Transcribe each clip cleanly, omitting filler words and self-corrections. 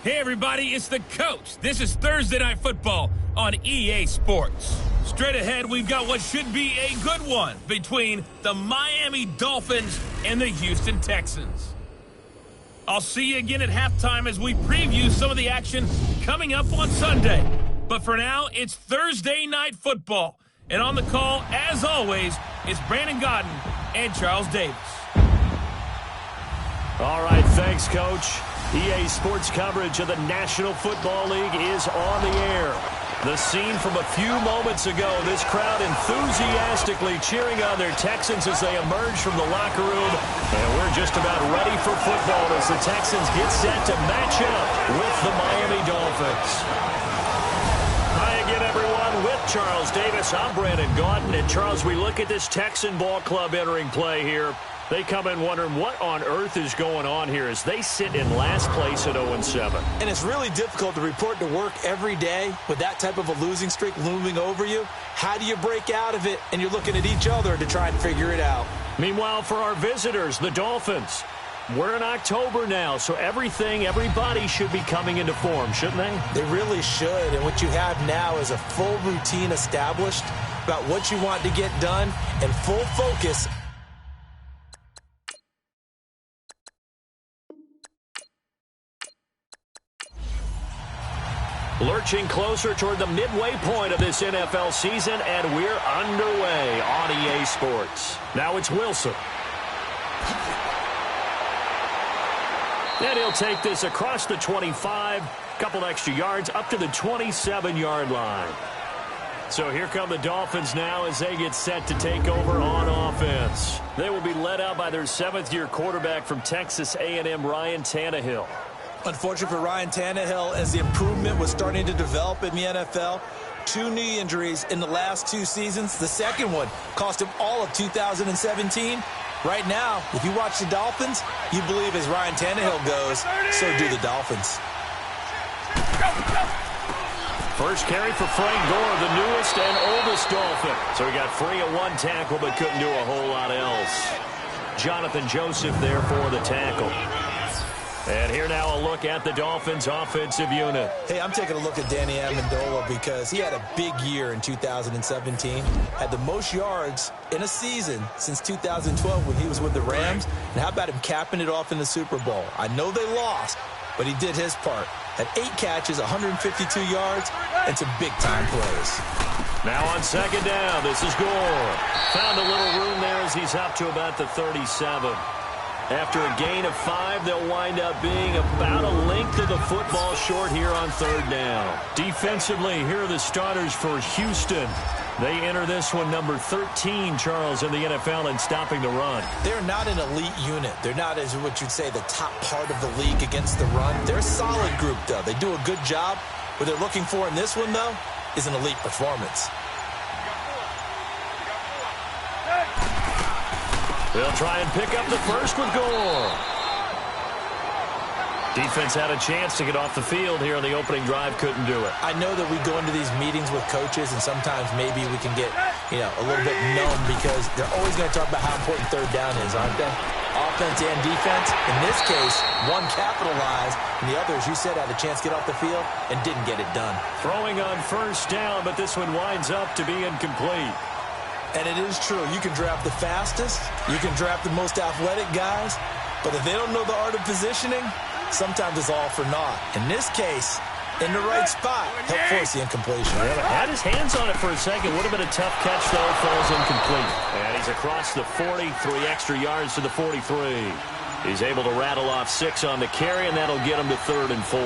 Hey everybody, it's the coach. This is Thursday Night Football on EA Sports. Straight ahead, we've got what should be a good one between the Miami Dolphins and the Houston Texans. I'll see you again at halftime as we preview some of the action coming up on Sunday. But for now, it's Thursday Night Football. And on the call, as always, it's Brandon Godden and Charles Davis. All right, thanks, Coach. EA Sports coverage of the National Football League is on the air. The scene from a few moments ago, this crowd enthusiastically cheering on their Texans as they emerge from the locker room. And we're just about ready for football as the Texans get set to match up with the Miami Dolphins. Hi again, everyone, with Charles Davis. I'm Brandon Gaudin. And Charles, we look at this Texan ball club entering play here. They come in wondering what on earth is going on here as they sit in last place at 0-7. And it's really difficult to report to work every day with that type of a losing streak looming over you. How do you break out of it? And you're looking at each other to try and figure it out. Meanwhile, for our visitors, the Dolphins, we're in October now, so everybody should be coming into form, shouldn't they? They really should. And what you have now is a full routine established about what you want to get done and full focus. Lurching closer toward the midway point of this NFL season, and we're underway on EA Sports. Now it's Wilson. And he'll take this across the 25, couple extra yards, up to the 27-yard line. So here come the Dolphins now as they get set to take over on offense. They will be led out by their seventh-year quarterback from Texas A&M, Ryan Tannehill. Unfortunately for Ryan Tannehill, as the improvement was starting to develop in the NFL, 2 knee injuries in the last 2 seasons. The second one cost him all of 2017. Right now, if you watch the Dolphins, you believe as Ryan Tannehill goes, so do the Dolphins. First carry for Frank Gore, the newest and oldest Dolphin. So he got free of 1 tackle but couldn't do a whole lot else. Jonathan Joseph there for the tackle. And here now a look at the Dolphins' offensive unit. Hey, I'm taking a look at Danny Amendola because he had a big year in 2017. Had the most yards in a season since 2012 when he was with the Rams. And how about him capping it off in the Super Bowl? I know they lost, but he did his part. Had 8 catches, 152 yards, and some big-time plays. Now on second down, this is Gore. Found a little room there as he's up to about the 37. After a gain of 5, they'll wind up being about a length of the football short here on third down. Defensively, here are the starters for Houston. They enter this one number 13, Charles, in the NFL in stopping the run. They're not an elite unit. They're not, as what you'd say, the top part of the league against the run. They're a solid group, though. They do a good job. What they're looking for in this one, though, is an elite performance. They'll try and pick up the first with Gore. Defense had a chance to get off the field here on the opening drive, couldn't do it. I know that we go into these meetings with coaches, and sometimes maybe we can get, a little bit numb because they're always going to talk about how important third down is, aren't they? Offense and defense. In this case, one capitalized, and the other, as you said, had a chance to get off the field and didn't get it done. Throwing on first down, but this one winds up to be incomplete. And it is true. You can draft the fastest. You can draft the most athletic guys. But if they don't know the art of positioning, sometimes it's all for naught. In this case, in the right spot, help force the incompletion. Yeah, had his hands on it for a second. Would have been a tough catch, though. Falls incomplete. And he's across the 40, 3 extra yards to the 43. He's able to rattle off 6 on the carry, and that'll get him to 3rd and 4.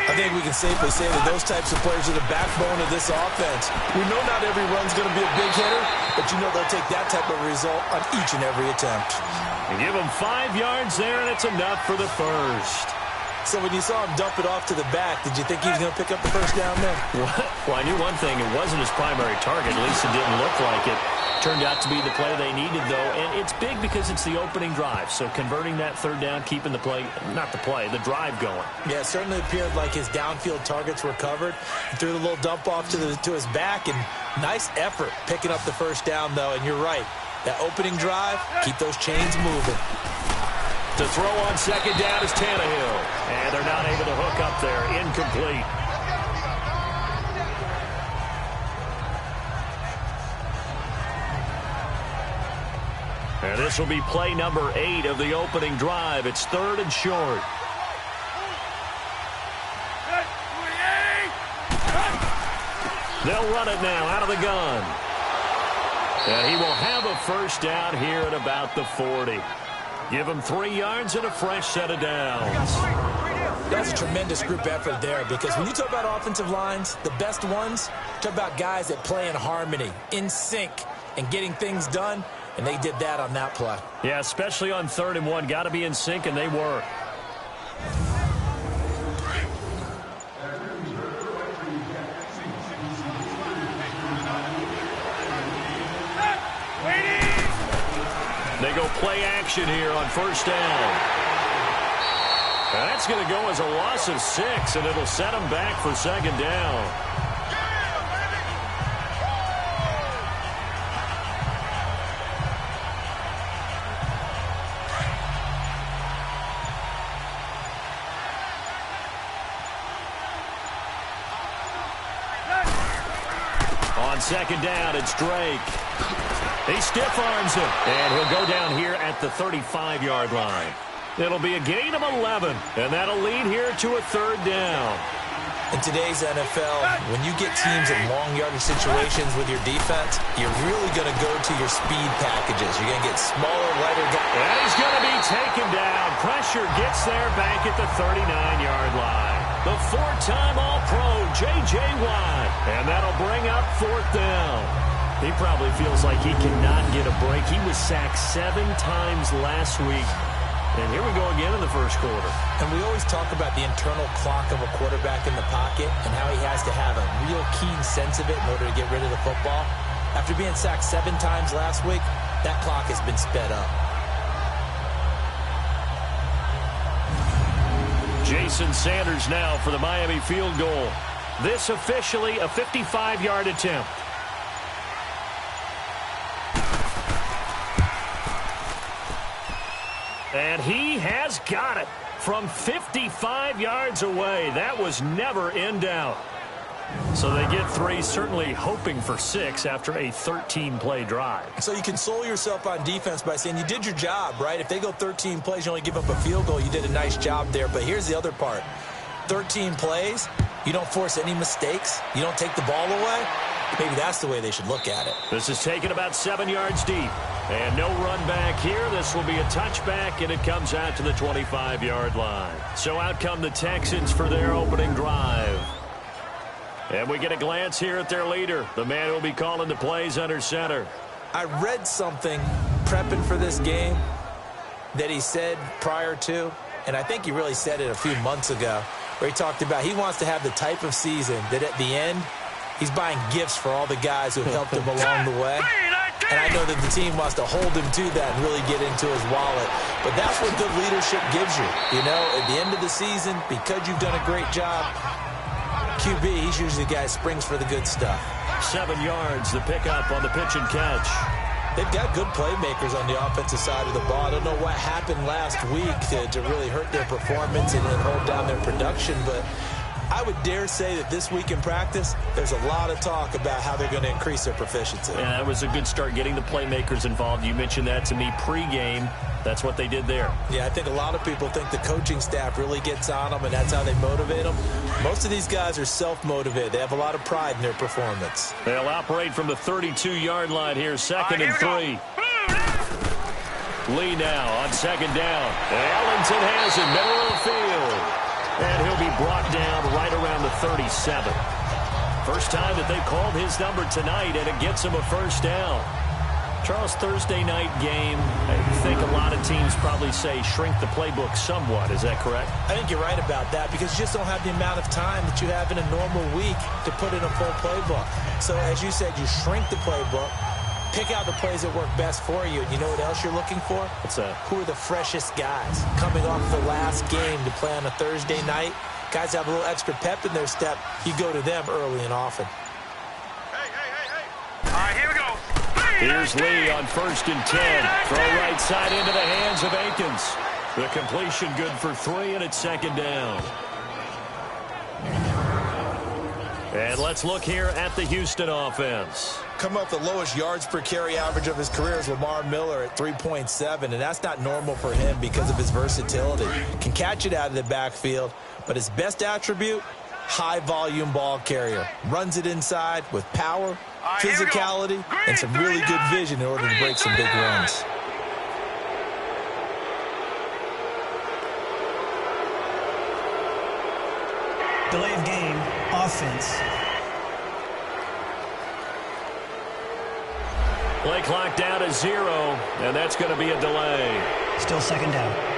I think we can safely say that those types of players are the backbone of this offense. We know not every run's going to be a big hitter, but you know they'll take that type of result on each and every attempt. And give him 5 yards there, and it's enough for the first. So when you saw him dump it off to the back, did you think he was going to pick up the first down there? Well, I knew one thing. It wasn't his primary target. At least it didn't look like it. Turned out to be the play they needed, though, and it's big because it's the opening drive. So converting that third down, keeping the the drive going. Yeah, it certainly appeared like his downfield targets were covered. He threw the little dump off to his back, and nice effort picking up the first down, though. And you're right, that opening drive, keep those chains moving. To throw on second down is Tannehill. And they're not able to hook up there. Incomplete. And this will be play number 8 of the opening drive. It's 3rd and short. They'll run it now out of the gun. And he will have a first down here at about the 40. Give him 3 yards and a fresh set of downs. That's a tremendous group effort there, because when you talk about offensive lines, the best ones, talk about guys that play in harmony, in sync, and getting things done, and they did that on that play. Yeah, especially on 3rd and 1. Got to be in sync, and they were. They go play action here on first down. And that's going to go as a loss of 6, and it'll set them back for second down. On second down, it's Drake. He stiff-arms him, and he'll go down here at the 35-yard line. It'll be a gain of 11, and that'll lead here to a 3rd down. In today's NFL, when you get teams in long yardage situations with your defense, you're really going to go to your speed packages. You're going to get smaller, lighter guys. And he's going to be taken down. Pressure gets there back at the 39-yard line. The 4-time All-Pro, J.J. Watt, and that'll bring up 4th down. He probably feels like he cannot get a break. He was sacked 7 times last week. And here we go again in the first quarter. And we always talk about the internal clock of a quarterback in the pocket and how he has to have a real keen sense of it in order to get rid of the football. After being sacked 7 times last week, that clock has been sped up. Jason Sanders now for the Miami field goal. This officially a 55-yard attempt. And he has got it from 55 yards away. That was never in doubt. So they get 3, certainly hoping for 6 after a 13-play drive. So you console yourself on defense by saying you did your job, right? If they go 13 plays, you only give up a field goal, you did a nice job there. But here's the other part. 13 plays, you don't force any mistakes, you don't take the ball away. Maybe that's the way they should look at it. This is taken about 7 yards deep. And no run back here. This will be a touchback, and it comes out to the 25-yard line. So out come the Texans for their opening drive. And we get a glance here at their leader, the man who will be calling the plays under center. I read something prepping for this game that he said prior to, and I think he really said it a few months ago, where he talked about he wants to have the type of season that at the end, he's buying gifts for all the guys who helped him along the way. And I know that the team wants to hold him to that and really get into his wallet. But that's what good leadership gives you. You know, at the end of the season, because you've done a great job, QB, he's usually the guy who springs for the good stuff. 7 yards, the pickup on the pitch and catch. They've got good playmakers on the offensive side of the ball. I don't know what happened last week to really hurt their performance and hold down their production, but I would dare say that this week in practice, there's a lot of talk about how they're going to increase their proficiency. Yeah, that was a good start getting the playmakers involved. You mentioned that to me pregame. That's what they did there. Yeah, I think a lot of people think the coaching staff really gets on them, and that's how they motivate them. Most of these guys are self-motivated. They have a lot of pride in their performance. They'll operate from the 32-yard line here, 2nd and 3. Lee now on 2nd down. Ellington has it, middle of the field. And he'll be brought down right around the 37. First time that they've called his number tonight, and it gets him a first down. Charles, Thursday night game, I think a lot of teams probably say shrink the playbook somewhat. Is that correct? I think you're right about that, because you just don't have the amount of time that you have in a normal week to put in a full playbook. So as you said, you shrink the playbook, pick out the plays that work best for you. And you know what else you're looking for? What's that? Who are the freshest guys coming off the last game to play on a Thursday night? Guys have a little extra pep in their step. You go to them early and often. Hey. All right, here we go. Here's Lee on 1st and 10. Throw right side into the hands of Akins. The completion good for 3, and it's second down. And let's look here at the Houston offense. Coming up the lowest yards per carry average of his career is Lamar Miller at 3.7, and that's not normal for him because of his versatility. Can catch it out of the backfield, but his best attribute, high-volume ball carrier. Runs it inside with power, physicality, and some really good vision in order to break some big runs. Delay of game, offense. Play clock down to 0, and that's going to be a delay. Still second down.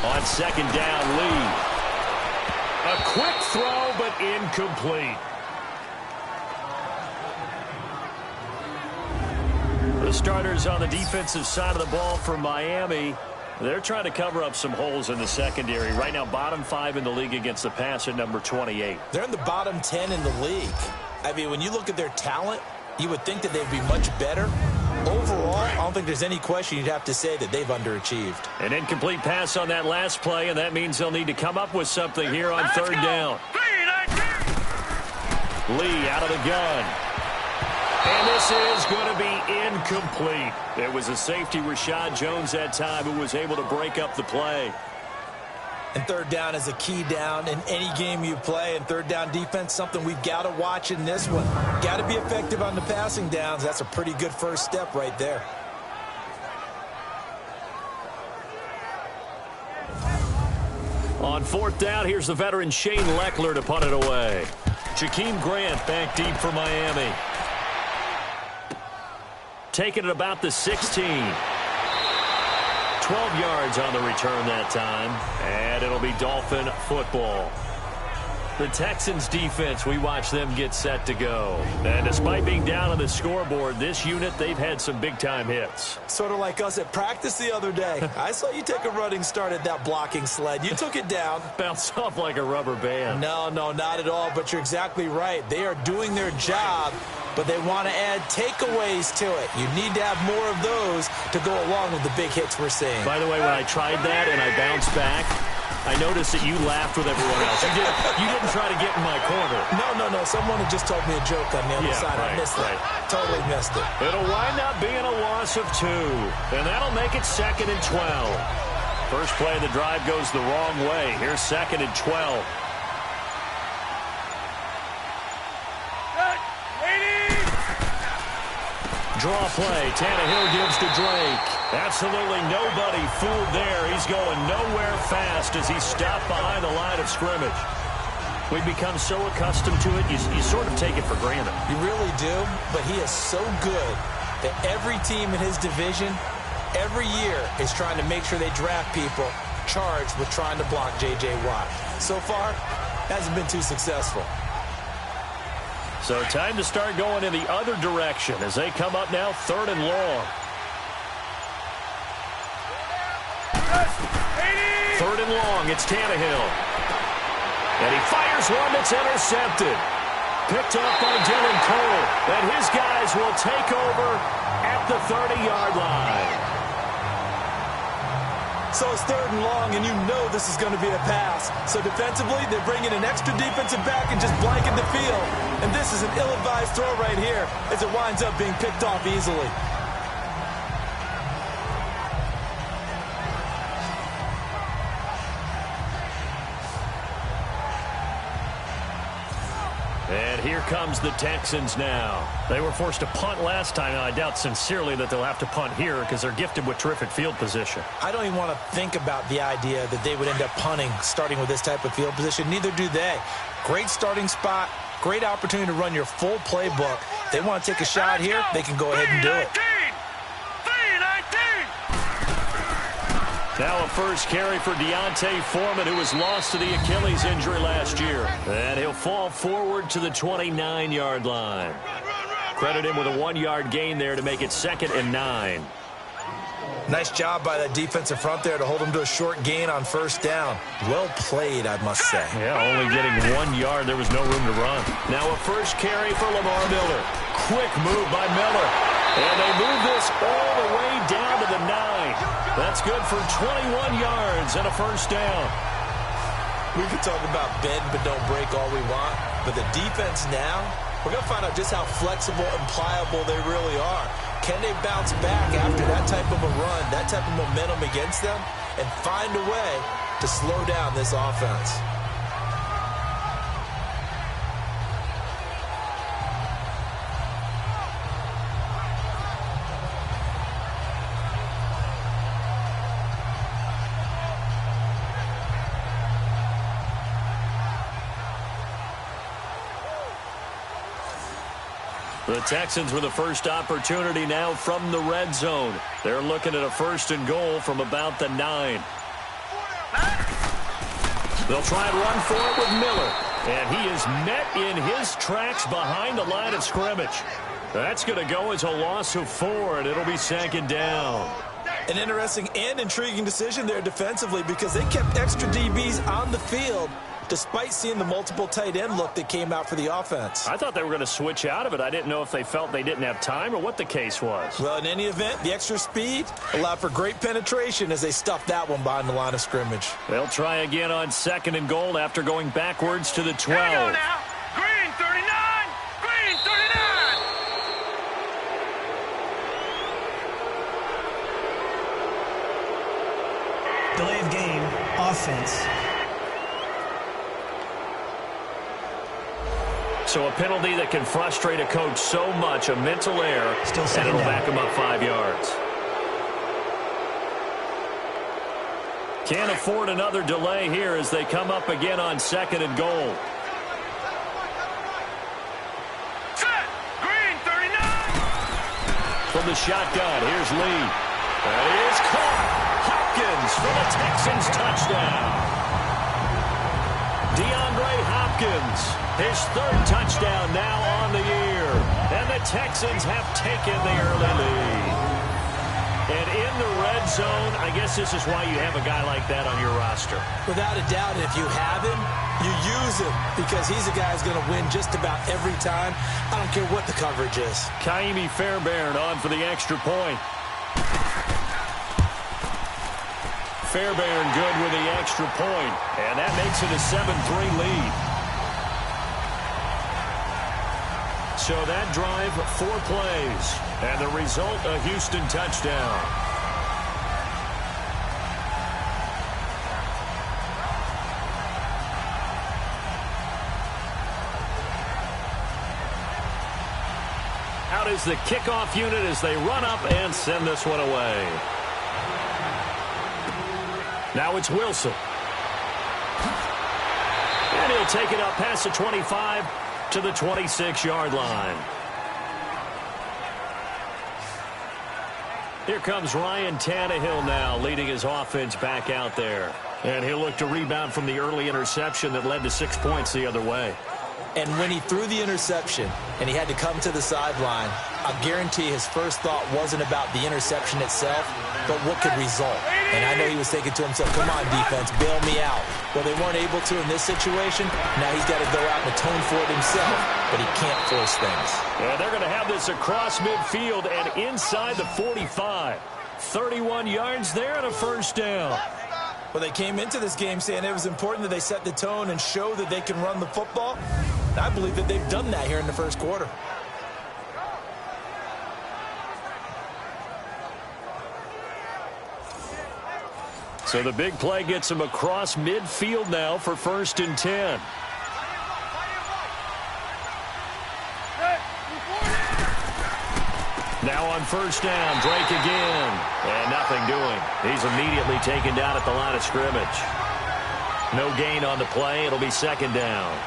On second down, Lee. A quick throw, but incomplete. The starters on the defensive side of the ball for Miami, they're trying to cover up some holes in the secondary. Right now, bottom 5 in the league against the pass at number 28. They're in the bottom 10 in the league. I mean, when you look at their talent, you would think that they'd be much better. Overall, I don't think there's any question you'd have to say that they've underachieved. An incomplete pass on that last play, and that means they'll need to come up with something here on third down. Lee out of the gun. And this is going to be incomplete. It was a safety, Rashad Jones, that time, who was able to break up the play. And third down is a key down in any game you play. And third down defense, something we've got to watch in this one. Got to be effective on the passing downs. That's a pretty good first step right there. On fourth down, here's the veteran Shane Leckler to punt it away. Jakeem Grant back deep for Miami. Taking it about the 16. 12 yards on the return that time, and it'll be Dolphin football. The Texans defense, we watch them get set to go. And despite being down on the scoreboard, this unit, they've had some big-time hits. Sort of like us at practice the other day. I saw you take a running start at that blocking sled. You took it down. Bounced off like a rubber band. No, not at all, but you're exactly right. They are doing their job, but they want to add takeaways to it. You need to have more of those to go along with the big hits we're seeing. By the way, when I tried that and I bounced back, I noticed that you laughed with everyone else. You didn't try to get in my corner. No. Someone had just told me a joke on the other side. Right, I missed that. Totally missed it. It'll wind up being a loss of 2, and that'll make it 2nd and 12. First play of the drive goes the wrong way. Here's 2nd and 12. Draw play. Tannehill gives to Drake. Absolutely nobody fooled there. He's going nowhere fast as he's stopped behind the line of scrimmage. We've become so accustomed to it, you sort of take it for granted. You really do, but he is so good that every team in his division, every year, is trying to make sure they draft people charged with trying to block J.J. Watt. So far, hasn't been too successful. So time to start going in the other direction as they come up now 3rd and long. 3rd and long, it's Tannehill. And he fires one that's intercepted. Picked off by Dylan Cole. And his guys will take over at the 30-yard line. So it's 3rd and long, and you know this is going to be a pass. So defensively, they bring in an extra defensive back and just blanket the field. And this is an ill-advised throw right here as it winds up being picked off easily. And here comes the Texans now. They were forced to punt last time, and I doubt sincerely that they'll have to punt here because they're gifted with terrific field position. I don't even want to think about the idea that they would end up punting starting with this type of field position. Neither do they. Great starting spot, great opportunity to run your full playbook. If they want to take a shot here, they can go ahead and do it. Now a first carry for Deontay Foreman, who was lost to the Achilles injury last year. And he'll fall forward to the 29-yard line. Credit him with a 1-yard gain there to make it 2nd and 9. Nice job by that defensive front there to hold them to a short gain on first down. Well played, I must say. Yeah, only getting 1 yard. There was no room to run. Now a first carry for Lamar Miller. Quick move by Miller. And they move this all the way down to the 9. That's good for 21 yards and a first down. We can talk about bend but don't break all we want, but the defense now, we're going to find out just how flexible and pliable they really are. Can they bounce back after that type of a run, that type of momentum against them, and find a way to slow down this offense? The Texans with the first opportunity now from the red zone. They're looking at a first and goal from about the 9. They'll try and run for it with Miller. And he is met in his tracks behind the line of scrimmage. That's going to go as a loss of 4, and it'll be second down. An interesting and intriguing decision there defensively because they kept extra DBs on the field despite seeing the multiple tight end look that came out for the offense. I thought they were going to switch out of it. I didn't know if they felt they didn't have time or what the case was. Well, in any event, the extra speed allowed for great penetration as they stuffed that one behind the line of scrimmage. They'll try again on second and goal after going backwards to the 12. Here we go now. Green 39. Green 39. Delay of game, offense. So a penalty that can frustrate a coach so much, a mental error, Still and it'll down. back him up 5 yards. Can't afford another delay here as they come up again on second and goal. Set. Green 39. From the shotgun, here's Lee. That is caught. Hopkins for the Texans touchdown. DeAndre Hopkins, his 3rd touchdown now on the year. And the Texans have taken the early lead. And in the red zone, I guess this is why you have a guy like that on your roster. Without a doubt, if you have him, you use him because he's a guy who's going to win just about every time. I don't care what the coverage is. Kaimi Fairbairn on for the extra point. Fairbairn good with the extra point, and that makes it a 7-3 lead. So that drive, 4 plays, and the result, a Houston touchdown. Out is the kickoff unit as they run up and send this one away. Now it's Wilson. And he'll take it up past the 25 to the 26-yard line. Here comes Ryan Tannehill now, leading his offense back out there. And he'll look to rebound from the early interception that led to 6 points the other way. And when he threw the interception and he had to come to the sideline, I guarantee his first thought wasn't about the interception itself, but what could result. And I know he was thinking to himself, come on, defense, bail me out. Well, they weren't able to in this situation. Now he's got to go out and atone for it himself, but he can't force things. And they're going to have this across midfield and inside the 45. 31 yards there and a first down. Well, they came into this game saying it was important that they set the tone and show that they can run the football. And I believe that they've done that here in the first quarter. So the big play gets him across midfield now for 1st and 10. Now on first down, Drake again. And nothing doing. He's immediately taken down at the line of scrimmage. No gain on the play. It'll be second down.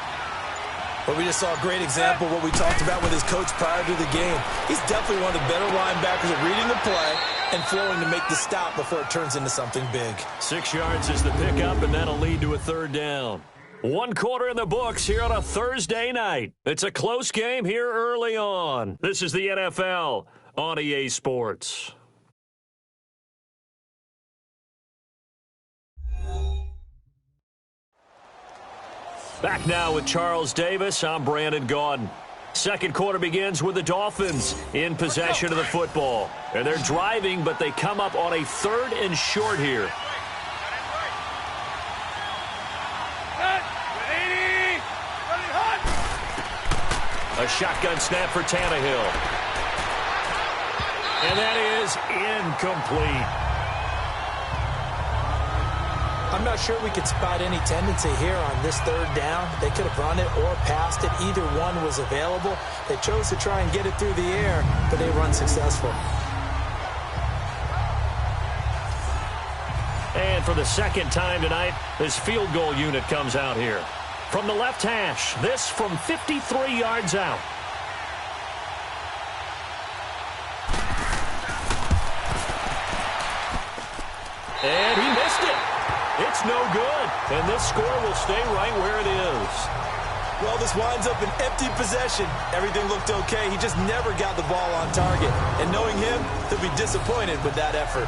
But we just saw a great example of what we talked about with his coach prior to the game. He's definitely one of the better linebackers at reading the play and flowing to make the stop before it turns into something big. 6 yards is the pickup, and that'll lead to a third down. 1 quarter in the books here on a Thursday night. It's a close game here early on. This is the NFL on EA Sports. Back now with Charles Davis. I'm Brandon Gaudin. Second quarter begins with the Dolphins in possession of the football. And they're driving, but they come up on a 3rd and short here. A shotgun snap for Tannehill. And that is incomplete. I'm not sure we could spot any tendency here on this 3rd down. They could have run it or passed it. Either one was available. They chose to try and get it through the air, but they were unsuccessful. And for the second time tonight, this field goal unit comes out here. From the left hash, this from 53 yards out. And he missed it. It's no good. And this score will stay right where it is. Well, this winds up an empty possession. Everything looked okay. He just never got the ball on target. And knowing him, he'll be disappointed with that effort.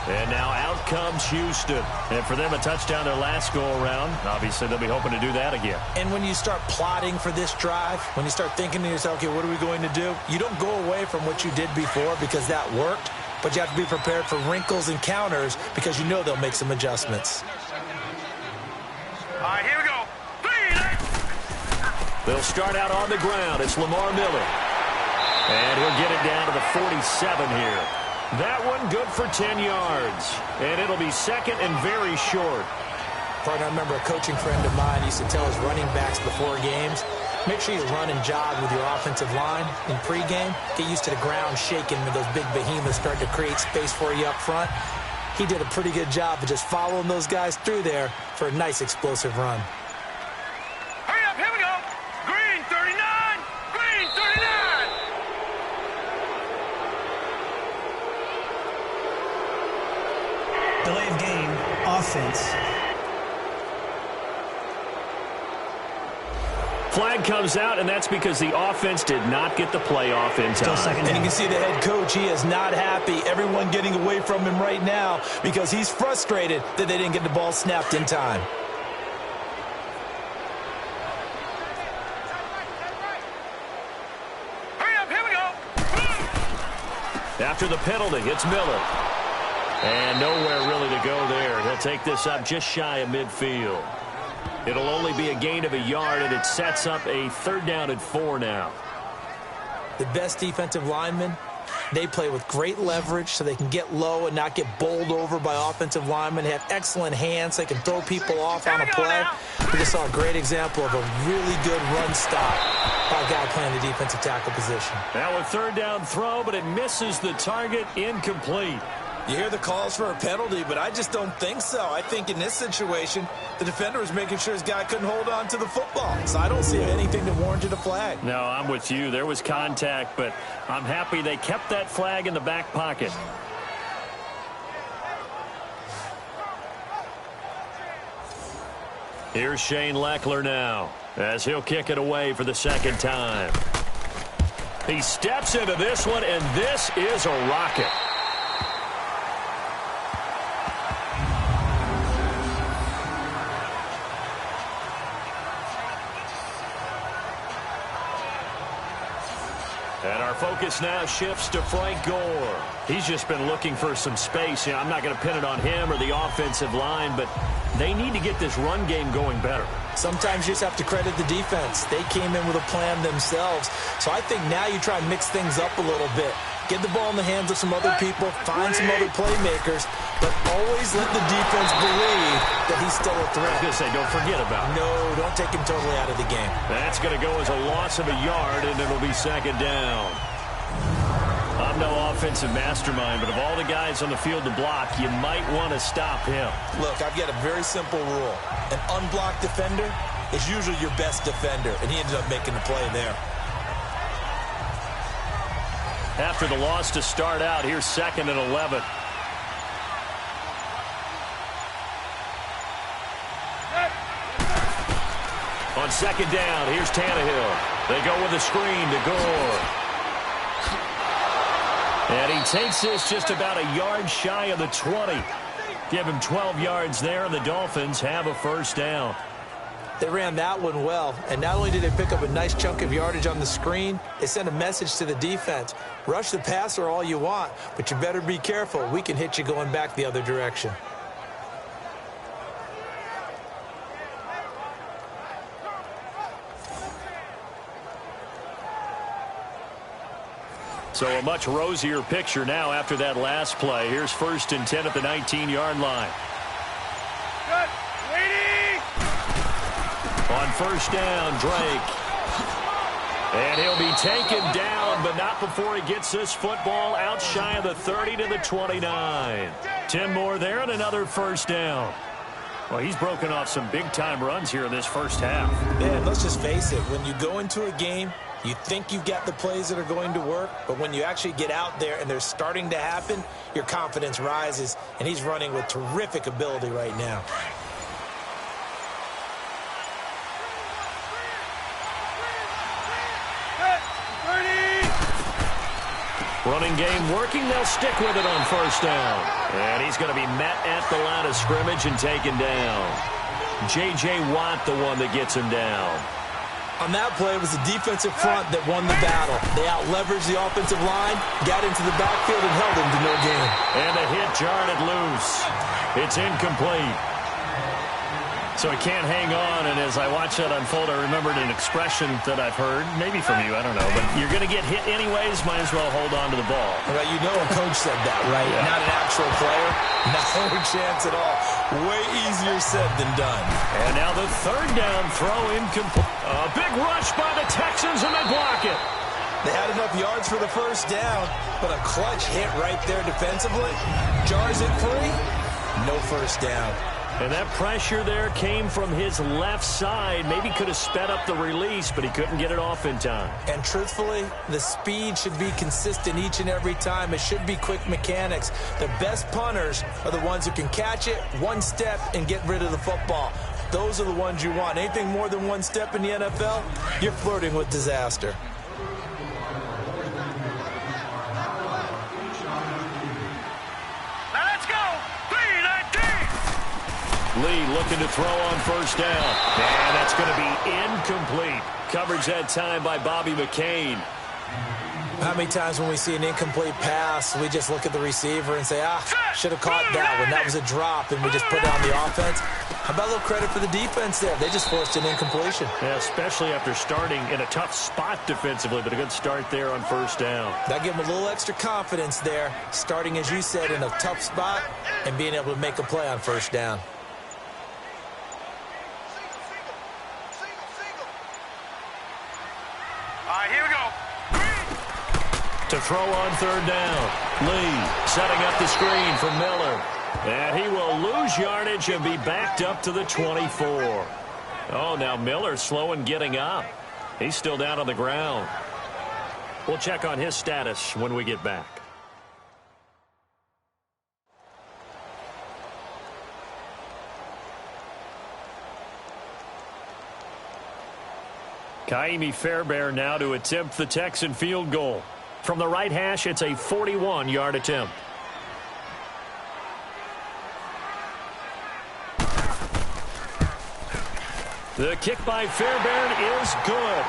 And now out comes Houston. And for them, a touchdown their last go-around. Obviously, they'll be hoping to do that again. And when you start plotting for this drive, when you start thinking to yourself, okay, what are we going to do? You don't go away from what you did before because that worked, but you have to be prepared for wrinkles and counters because you know they'll make some adjustments. All right, here we go. 3, They'll start out on the ground. It's Lamar Miller. And he'll get it down to the 47 here. That one good for 10 yards. And it'll be second and very short. Partner, I remember a coaching friend of mine used to tell his running backs before games, make sure you run and jog with your offensive line in pregame. Get used to the ground shaking when those big behemoths start to create space for you up front. He did a pretty good job of just following those guys through there for a nice explosive run. hurry up, here we go. Green 39, green 39. Delay of game, offense. Flag comes out, and that's because the offense did not get the playoff in time. Second And you down. can see the head coach, he is not happy. Everyone getting away from him right now because he's frustrated that they didn't get the ball snapped in time. Hurry up, here we go. After the penalty, it's Miller. And nowhere really to go there. He'll take this up just shy of midfield. It'll only be a gain of a yard, and it sets up a 3rd down and 4 now. The best defensive linemen, they play with great leverage so they can get low and not get bowled over by offensive linemen. They have excellent hands. They can throw people off on a play. We just saw a great example of a really good run stop by a guy playing the defensive tackle position. Now a 3rd down throw, but it misses the target, incomplete. You hear the calls for a penalty, but I just don't think so. I think in this situation, the defender was making sure his guy couldn't hold on to the football. So I don't see anything that warranted a flag. No, I'm with you. There was contact, but I'm happy they kept that flag in the back pocket. Here's Shane Leckler now, as he'll kick it away for the second time. He steps into this one, and this is a rocket. And our focus now shifts to Frank Gore. He's just been looking for some space. I'm not going to pin it on him or the offensive line, but they need to get this run game going better. Sometimes you just have to credit the defense. They came in with a plan themselves. So I think now you try and mix things up a little bit. Get the ball in the hands of some other people, find some other playmakers, but always let the defense believe that he's still a I was threat. going to say, don't forget about it. No, don't take him totally out of the game. That's going to go as a loss of a yard, and it'll be second down. I'm no offensive mastermind, but of all the guys on the field to block, you might want to stop him. Look, I've got a very simple rule. An unblocked defender is usually your best defender, and he ended up making the play there. After the loss to start out, here's 2nd and 11. On second down, here's Tannehill. They go with a screen to Gore. And he takes this just about a yard shy of the 20. Give him 12 yards there, and the Dolphins have a first down. They ran that one well, and not only did they pick up a nice chunk of yardage on the screen, they sent a message to the defense. Rush the passer all you want, but you better be careful. We can hit you going back the other direction. So a much rosier picture now after that last play. Here's 1st and 10 at the 19-yard line. Good. Waiting. On first down, Drake. And he'll be taken down, but not before he gets this football out shy of the 30 to the 29. 10 more there and another first down. Well, he's broken off some big-time runs here in this first half. Yeah, let's just face it. When you go into a game, you think you've got the plays that are going to work, but when you actually get out there and they're starting to happen, your confidence rises, and he's running with terrific ability right now. Running game working. They'll stick with it on first down. And he's going to be met at the line of scrimmage and taken down. J.J. Watt, the one that gets him down. On that play, it was the defensive front that won the battle. They out-leveraged the offensive line, got into the backfield, and held him to no gain. And the hit jarred it loose. It's incomplete. So he can't hang on, and as I watch that unfold, I remembered an expression that I've heard, maybe from you, I don't know, but you're going to get hit anyways, might as well hold on to the ball. Well, you know a coach said that, right? Yeah. Not an actual player. No chance at all. Way easier said than done. And now the third down throw incomplete. A big rush by the Texans, and they block it. They had enough yards for the first down, but a clutch hit right there defensively. Jars it free. No first down. And that pressure there came from his left side. Maybe could have sped up the release, but he couldn't get it off in time. And truthfully, the speed should be consistent each and every time. It should be quick mechanics. The best punters are the ones who can catch it one step and get rid of the football. Those are the ones you want. Anything more than one step in the NFL, you're flirting with disaster. Lee looking to throw on first down. And that's going to be incomplete. Coverage that time by Bobby McCain. How many times when we see an incomplete pass, we just look at the receiver and say, should have caught that one. That was a drop, and we just put it on the offense. How about a little credit for the defense there? They just forced an incompletion. Yeah, especially after starting in a tough spot defensively, but a good start there on first down. That gave them a little extra confidence there, starting, as you said, in a tough spot and being able to make a play on first down. Here we go. To throw on third down. Lee setting up the screen for Miller. And he will lose yardage and be backed up to the 24. Oh, now Miller slow in getting up. He's still down on the ground. We'll check on his status when we get back. Kaimi Fairbairn now to attempt the Texan field goal. From the right hash, it's a 41-yard attempt. The kick by Fairbairn is good.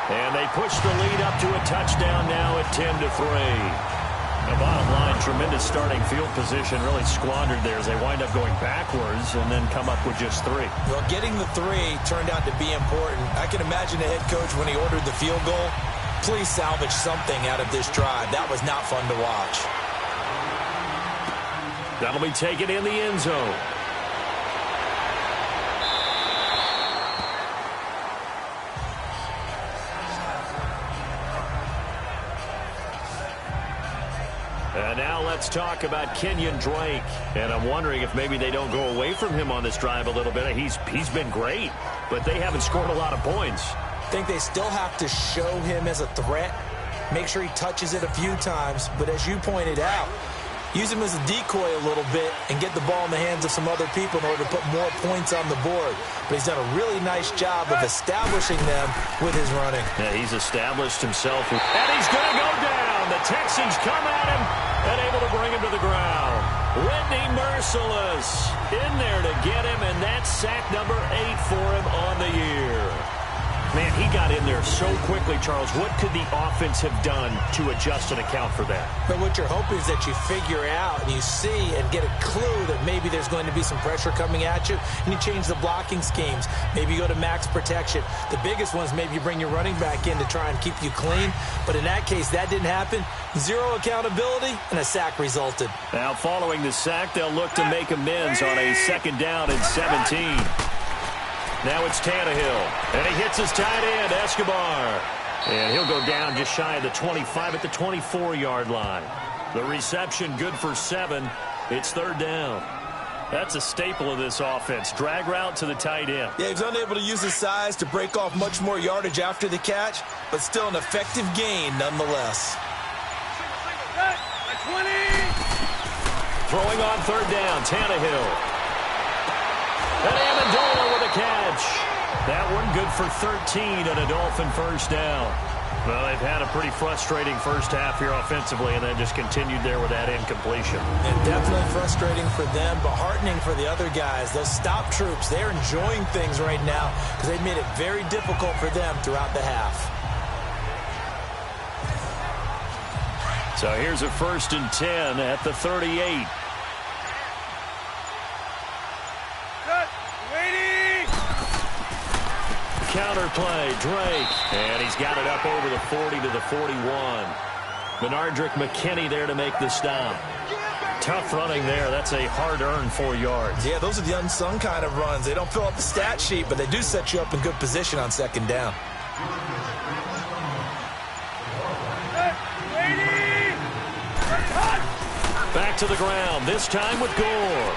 And they push the lead up to a touchdown now at 10-3. The bottom line, tremendous starting field position, really squandered there as they wind up going backwards and then come up with just 3. Well, getting the 3 turned out to be important. I can imagine the head coach when he ordered the field goal. Please salvage something out of this drive. That was not fun to watch. That'll be taken in the end zone. And now let's talk about Kenyon Drake. And I'm wondering if maybe they don't go away from him on this drive a little bit. He's been great, but they haven't scored a lot of points. I think they still have to show him as a threat, make sure he touches it a few times. But as you pointed out, use him as a decoy a little bit and get the ball in the hands of some other people in order to put more points on the board. But he's done a really nice job of establishing them with his running. Yeah, he's established himself. And he's going to go down. The Texans come at him and able to bring him to the ground. Whitney Merciless in there to get him, and that's sack number 8 for him on the year. Man, he got in there so quickly, Charles. What could the offense have done to adjust and account for that? But what you're hoping is that you figure out and you see and get a clue that maybe there's going to be some pressure coming at you, and you change the blocking schemes. Maybe you go to max protection. The biggest one is maybe you bring your running back in to try and keep you clean. But in that case, that didn't happen. Zero accountability, and a sack resulted. Now, following the sack, they'll look to make amends on a 2nd down and 17. Now it's Tannehill, and he hits his tight end, Escobar. And he'll go down just shy of the 25 at the 24-yard line. The reception good for 7. It's 3rd down. That's a staple of this offense. Drag route to the tight end. Yeah, he's unable to use his size to break off much more yardage after the catch, but still an effective gain nonetheless. 20. Throwing on 3rd down, Tannehill. And Amendola with a catch. That one good for 13 and a Dolphin 1st down. Well, they've had a pretty frustrating first half here offensively, and then just continued there with that incompletion. And definitely frustrating for them, but heartening for the other guys. Those stop troops, they're enjoying things right now because they've made it very difficult for them throughout the half. So here's a 1st and 10 at the 38. Counter play, Drake, and he's got it up over the 40 to the 41. Benardrick McKinney there to make the stop. Tough running there. That's a hard-earned 4 yards. Yeah, those are the unsung kind of runs. They don't fill up the stat sheet, but they do set you up in good position on 2nd down. Back to the ground, this time with Gore.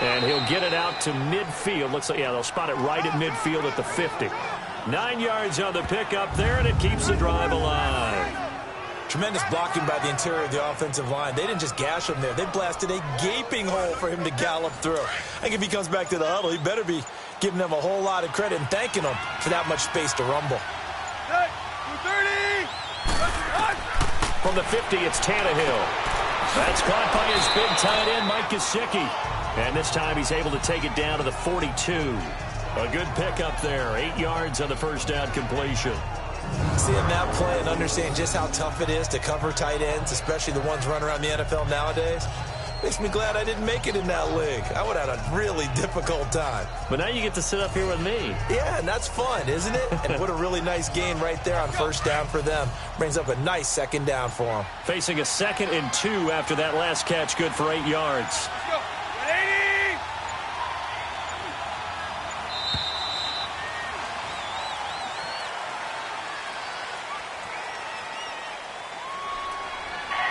And he'll get it out to midfield. Looks like, yeah, they'll spot it right at midfield at the 50. 9 yards on the pickup there, and it keeps the drive alive. Tremendous blocking by the interior of the offensive line. They didn't just gash him there. They blasted a gaping hole for him to gallop through. I think if he comes back to the huddle, he better be giving them a whole lot of credit and thanking them for that much space to rumble. 230. From the 50, it's Tannehill. That's caught by his big tight end, Mike Gesicki. And this time he's able to take it down to the 42. A good pickup there. 8 yards on the 1st down completion. Seeing that play and understanding just how tough it is to cover tight ends, especially the ones running around the NFL nowadays, makes me glad I didn't make it in that league. I would have had a really difficult time. But now you get to sit up here with me. Yeah, and that's fun, isn't it? And what a really nice gain right there on 1st down for them. Brings up a nice 2nd down for them. Facing a 2nd and 2 after that last catch, good for 8 yards.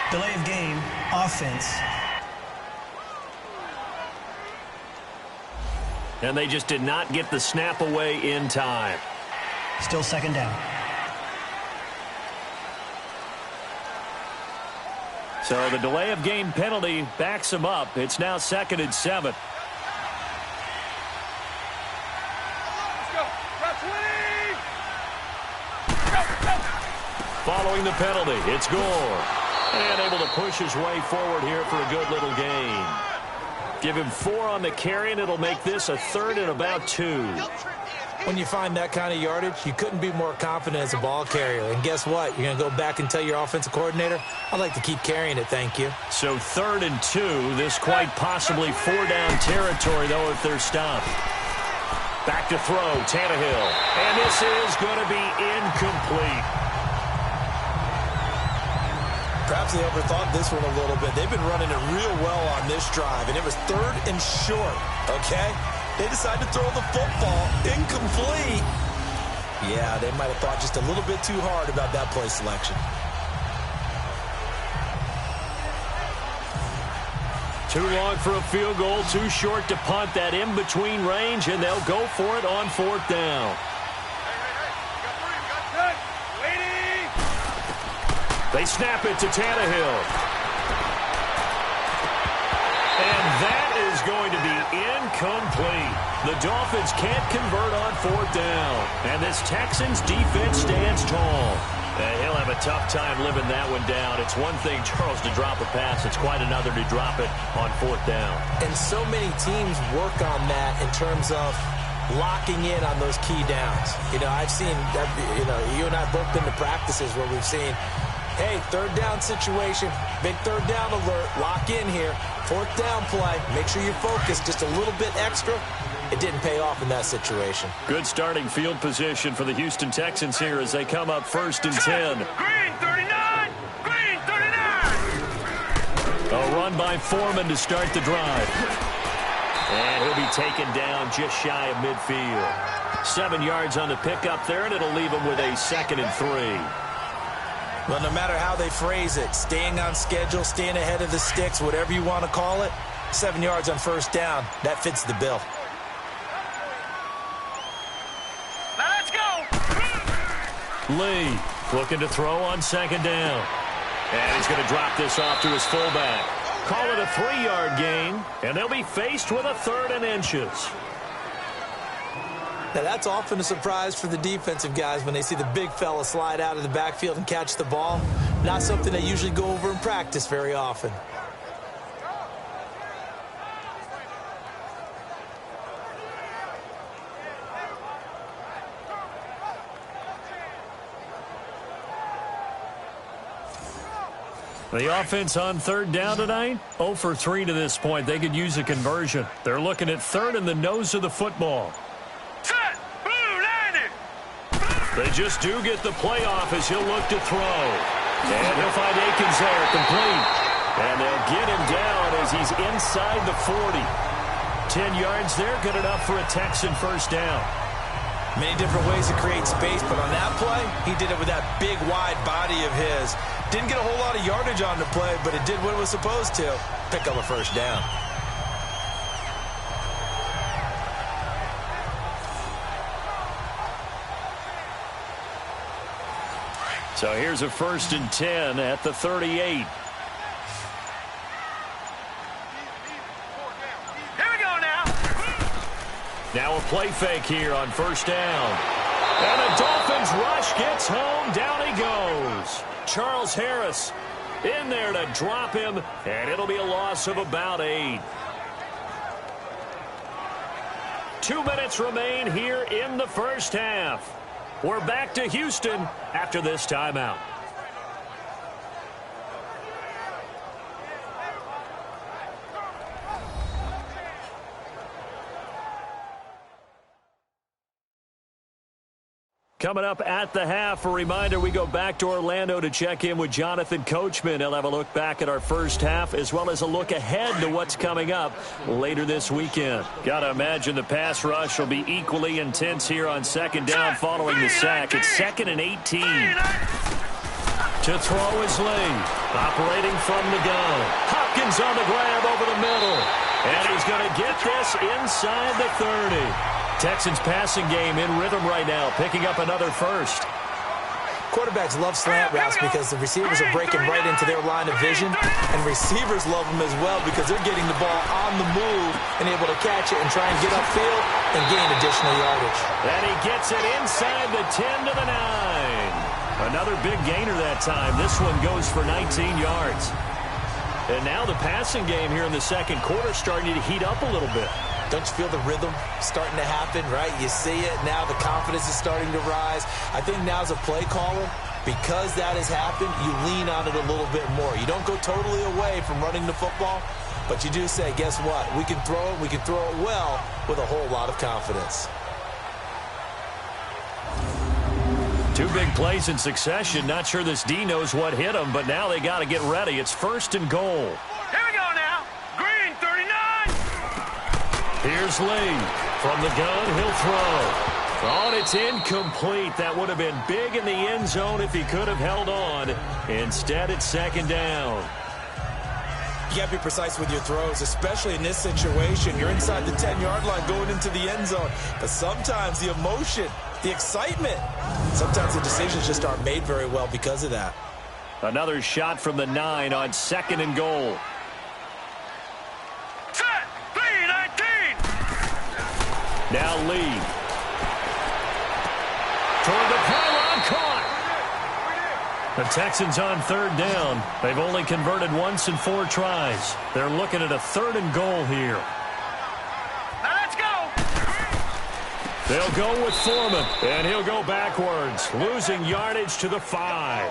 Delay of game, offense. And they just did not get the snap away in time. Still 2nd down. So the delay of game penalty backs him up. It's now 2nd and 7. Following the penalty, it's Gore. And able to push his way forward here for a good little gain. Give him 4 on the carry, and it'll make this a 3rd and about 2. When you find that kind of yardage, you couldn't be more confident as a ball carrier. And guess what? You're going to go back and tell your offensive coordinator, I'd like to keep carrying it, thank you. So 3rd and 2. This quite possibly 4-down territory, though, if they're stopped. Back to throw, Tannehill. And this is going to be incomplete. Perhaps they overthought this one a little bit. They've been running it real well on this drive, and it was 3rd and short, okay? They decided to throw the football incomplete. Yeah, they might have thought just a little bit too hard about that play selection. Too long for a field goal, too short to punt. That in-between range, and they'll go for it on 4th down. They snap it to Tannehill. And that is going to be incomplete. The Dolphins can't convert on fourth down. And this Texans defense stands tall. He'll have a tough time living that one down. It's one thing, Charles, to drop a pass. It's quite another to drop it on fourth down. And so many teams work on that in terms of locking in on those key downs. You know, I've seen, you and I have both been to practices where we've seen, hey, third down situation, big third down alert, lock in here, fourth down play, make sure you're focused just a little bit extra. It didn't pay off in that situation. Good starting field position for the Houston Texans here as they come up 1st and 10. Green 39! Green 39! A run by Foreman to start the drive. And he'll be taken down just shy of midfield. 7 yards on the pickup there, and it'll leave him with a 2nd and 3. Well, no matter how they phrase it, staying on schedule, staying ahead of the sticks, whatever you want to call it, 7 yards on first down, that fits the bill. Now let's go! Lee looking to throw on 2nd down. And he's going to drop this off to his fullback. Call it a 3-yard gain, and they'll be faced with a 3rd and inches. Now, that's often a surprise for the defensive guys when they see the big fella slide out of the backfield and catch the ball. Not something they usually go over in practice very often. The offense on 3rd down tonight, 0 for 3 to this point. They could use a conversion. They're looking at 3rd and the nose of the football. Set! Blue landed! They just do get the play off as he'll look to throw. And he'll find Akins there, complete. And they'll get him down as he's inside the 40. 10 yards there, good enough for a Texan first down. Many different ways to create space, but on that play, he did it with that big, wide body of his. Didn't get a whole lot of yardage on the play, but it did what it was supposed to. Pick up a first down. So here's a 1st and 10 at the 38. Here we go now! Now a play fake here on 1st down. And the Dolphins rush gets home. Down he goes. Charles Harris in there to drop him, and it'll be a loss of about 8. 2 minutes remain here in the first half. We're back to Houston after this timeout. Coming up at the half, a reminder, we go back to Orlando to check in with Jonathan Coachman. He'll have a look back at our first half as well as a look ahead to what's coming up later this weekend. Got to imagine the pass rush will be equally intense here on 2nd down following the sack. It's 2nd and 18. To throw is Lee, operating from the gun. Hopkins on the grab over the middle. And he's going to get this inside the 30. Texans passing game in rhythm right now, picking up another first. Quarterbacks love slant routes because the receivers are breaking right into their line of vision, and receivers love them as well because they're getting the ball on the move and able to catch it and try and get upfield and gain additional yardage. And he gets it inside the 10 to the 9. Another big gainer that time. This one goes for 19 yards. And now the passing game here in the second quarter starting to heat up a little bit. Don't you feel the rhythm starting to happen, right? You see it now. The confidence is starting to rise. I think now as a play caller, because that has happened, you lean on it a little bit more. You don't go totally away from running the football, but you do say, guess what? We can throw it. We can throw it well with a whole lot of confidence. 2 big plays in succession. Not sure this D knows what hit him, but now they got to get ready. It's 1st and goal. Here we go now! Green 39! Here's Lee. From the gun, he'll throw. Oh, and it's incomplete. That would have been big in the end zone if he could have held on. Instead, it's 2nd down. You got to be precise with your throws, especially in this situation. You're inside the 10-yard line going into the end zone. But sometimes the emotion, the excitement, sometimes the decisions just aren't made very well because of that. Another shot from the 9 on 2nd and goal. Now Lee. Toward the pylon, caught. The Texans on third down. They've only converted once in 4 tries. They're looking at a 3rd and goal here. Now let's go. They'll go with Foreman, and he'll go backwards, losing yardage to the 5.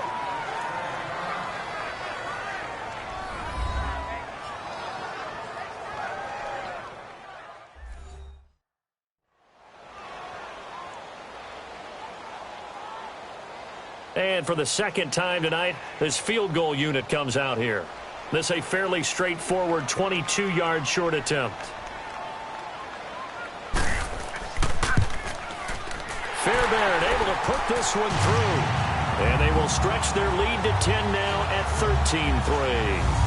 And for the second time tonight, this field goal unit comes out here. This a fairly straightforward 22-yard short attempt. Fairbairn able to put this one through. And they will stretch their lead to 10 now at 13-3.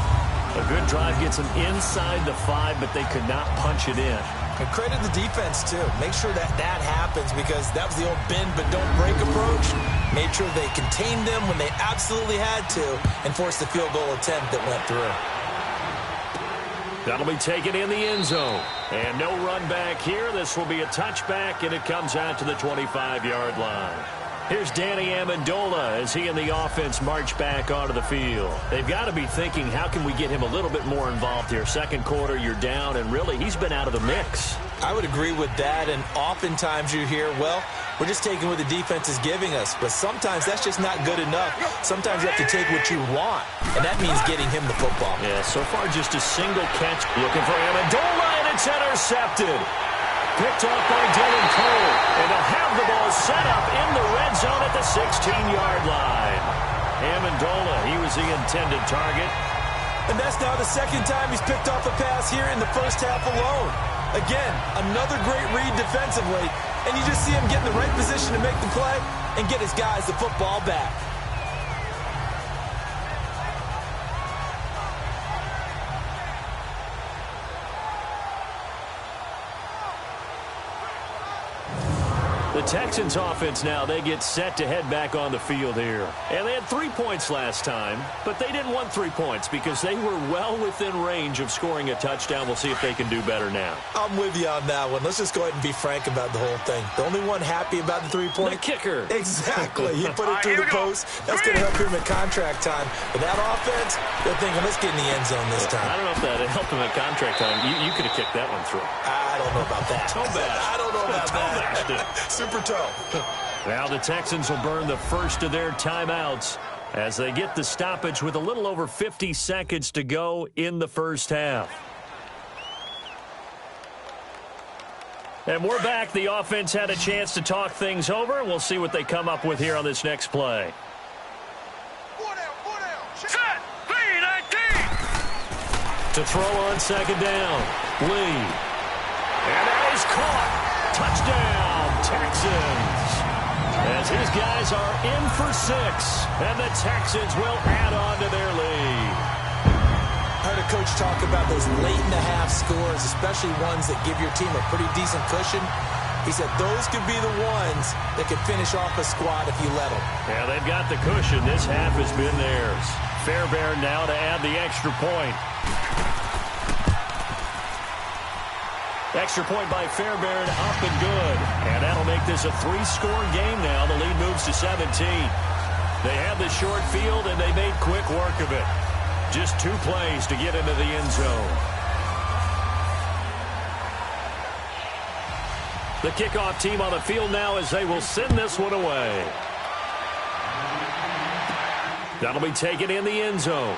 A good drive gets them inside the 5, but they could not punch it in. And credit the defense, too. Make sure that happens, because that was the old bend but don't break approach. Made sure they contained them when they absolutely had to and forced the field goal attempt that went through. That'll be taken in the end zone. And no run back here. This will be a touchback, and it comes out to the 25-yard line. Here's Danny Amendola as he and the offense march back onto the field. They've got to be thinking, how can we get him a little bit more involved here? Second quarter, you're down, and really, he's been out of the mix. I would agree with that, and oftentimes you hear, well, we're just taking what the defense is giving us. But sometimes that's just not good enough. Sometimes you have to take what you want, and that means getting him the football. Yeah, so far just a single catch. Looking for Amendola, and it's intercepted. Picked off by Dylan Cole, and they'll have the ball set up in the red zone at the 16-yard line. Amendola, he was the intended target. And that's now the second time he's picked off a pass here in the first half alone. Again, another great read defensively, and you just see him get in the right position to make the play and get his guys the football back. The Texans offense now, they get set to head back on the field here. And they had 3 points last time, but they didn't want 3 points because they were well within range of scoring a touchdown. We'll see if they can do better now. I'm with you on that one. Let's just go ahead and be frank about the whole thing. The only one happy about the 3-point? The kicker. Exactly. He put it through the post. That's going to help him at contract time. But that offense, they're thinking, let's get in the end zone this time. I don't know if that helped him at contract time. You could have kicked that one through. I don't know about that. I don't know about that. Super toe. Now the Texans will burn the first of their timeouts as they get the stoppage with a little over 50 seconds to go in the first half. And we're back. The offense had a chance to talk things over. We'll see what they come up with here on this next play. Set. 3-19. To throw on second down. Lee. And that is caught. Touchdown, Texans. As his guys are in for 6. And the Texans will add on to their lead. I heard a coach talk about those late-in-the-half scores, especially ones that give your team a pretty decent cushion. He said those could be the ones that could finish off a squad if you let them. Yeah, they've got the cushion. This half has been theirs. Fairbairn now to add the extra point. Extra point by Fairbairn, up and good. And that'll make this a 3-score game now. The lead moves to 17. They have the short field, and they made quick work of it. Just 2 plays to get into the end zone. The kickoff team on the field now as they will send this one away. That'll be taken in the end zone.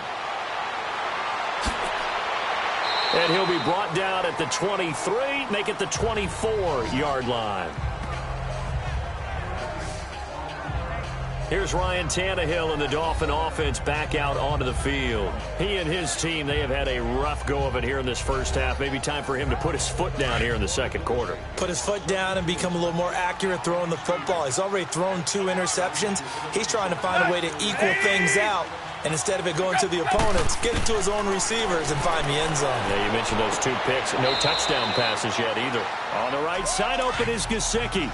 And he'll be brought down at the 23, make it the 24-yard line. Here's Ryan Tannehill and the Dolphin offense back out onto the field. He and his team, they have had a rough go of it here in this first half. Maybe time for him to put his foot down here in the second quarter. Put his foot down and become a little more accurate throwing the football. He's already thrown 2 interceptions. He's trying to find a way to equal things out. And instead of it going to the opponents, get it to his own receivers and find the end zone. Yeah, you mentioned those 2 picks. No touchdown passes yet either. On the right side open is Gesicki.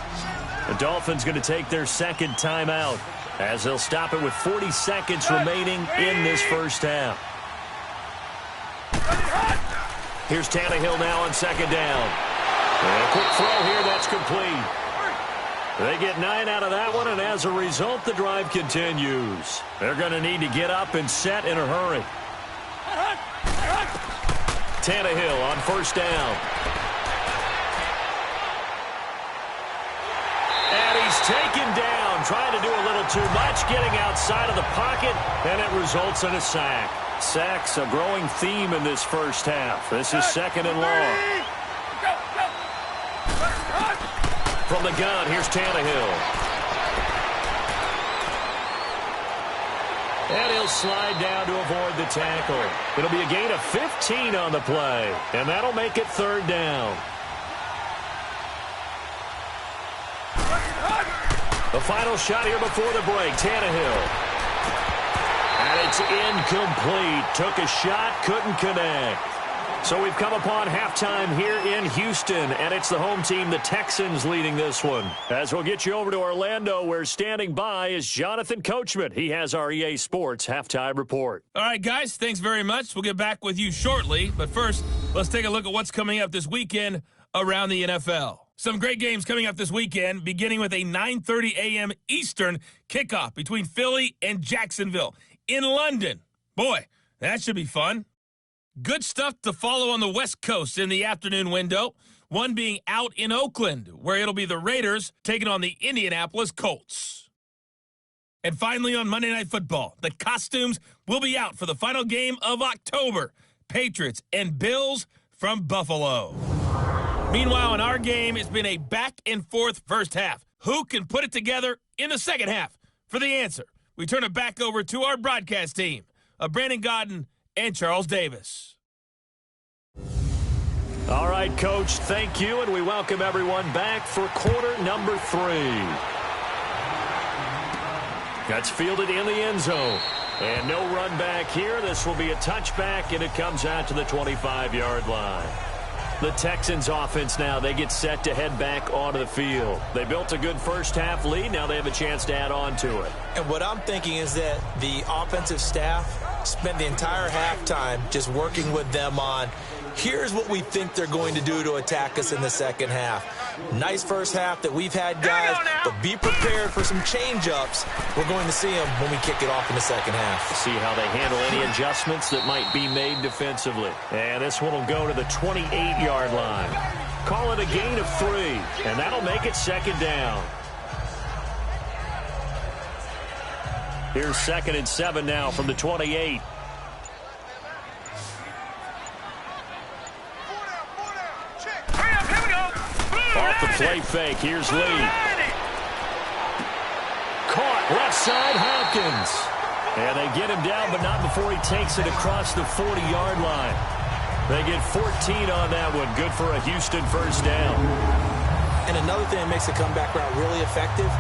The Dolphins going to take their second timeout as they'll stop it with 40 seconds remaining in this first half. Here's Tannehill now on second down. And a quick throw here, that's complete. They get 9 out of that one, and as a result, the drive continues. They're going to need to get up and set in a hurry. Tannehill on first down. And he's taken down, trying to do a little too much, getting outside of the pocket, and it results in a sack. Sacks a growing theme in this first half. This is second and long. From the gun, here's Tannehill. And he'll slide down to avoid the tackle. It'll be a gain of 15 on the play, and that'll make it third down. The final shot here before the break, Tannehill. And it's incomplete. Took a shot, couldn't connect. So we've come upon halftime here in Houston, and it's the home team, the Texans, leading this one. As we'll get you over to Orlando, where standing by is Jonathan Coachman. He has our EA Sports halftime report. All right, guys, thanks very much. We'll get back with you shortly. But first, let's take a look at what's coming up this weekend around the NFL. Some great games coming up this weekend, beginning with a 9:30 a.m. Eastern kickoff between Philly and Jacksonville in London. Boy, that should be fun. Good stuff to follow on the West Coast in the afternoon window, one being out in Oakland, where it'll be the Raiders taking on the Indianapolis Colts. And finally on Monday Night Football, the costumes will be out for the final game of October, Patriots and Bills from Buffalo. Meanwhile, in our game, it's been a back-and-forth first half. Who can put it together in the second half? For the answer, we turn it back over to our broadcast team of Brandon Godden and Charles Davis. All right, Coach, thank you, and we welcome everyone back for quarter number 3. That's fielded in the end zone. And no run back here. This will be a touchback, and it comes out to the 25-yard line. The Texans offense now, they get set to head back onto the field. They built a good first half lead. Now they have a chance to add on to it. And what I'm thinking is that the offensive staff spent the entire halftime just working with them on, here's what we think they're going to do to attack us in the second half. Nice first half that we've had, guys, but be prepared for some change-ups. We're going to see them when we kick it off in the second half. See how they handle any adjustments that might be made defensively. And this one will go to the 28-yard line. Call it a gain of 3, and that'll make it second down. Here's 2nd and 7 now from the 28. Off the play fake, here's Lee. Caught left side, Hopkins. And they get him down, but not before he takes it across the 40-yard line. They get 14 on that one. Good for a Houston first down. And another thing that makes the comeback route really effective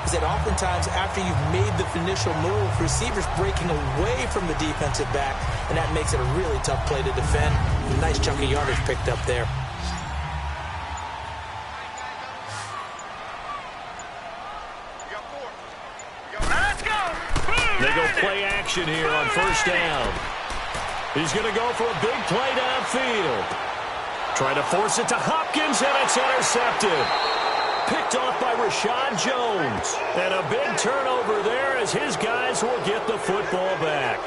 is that oftentimes after you've made the initial move, receivers breaking away from the defensive back, and that makes it a really tough play to defend. A nice chunk of yardage picked up there. They go play action here on first down. He's going to go for a big play downfield. Trying to force it to Hopkins, and it's intercepted. Picked off by Rashad Jones. And a big turnover there as his guys will get the football back.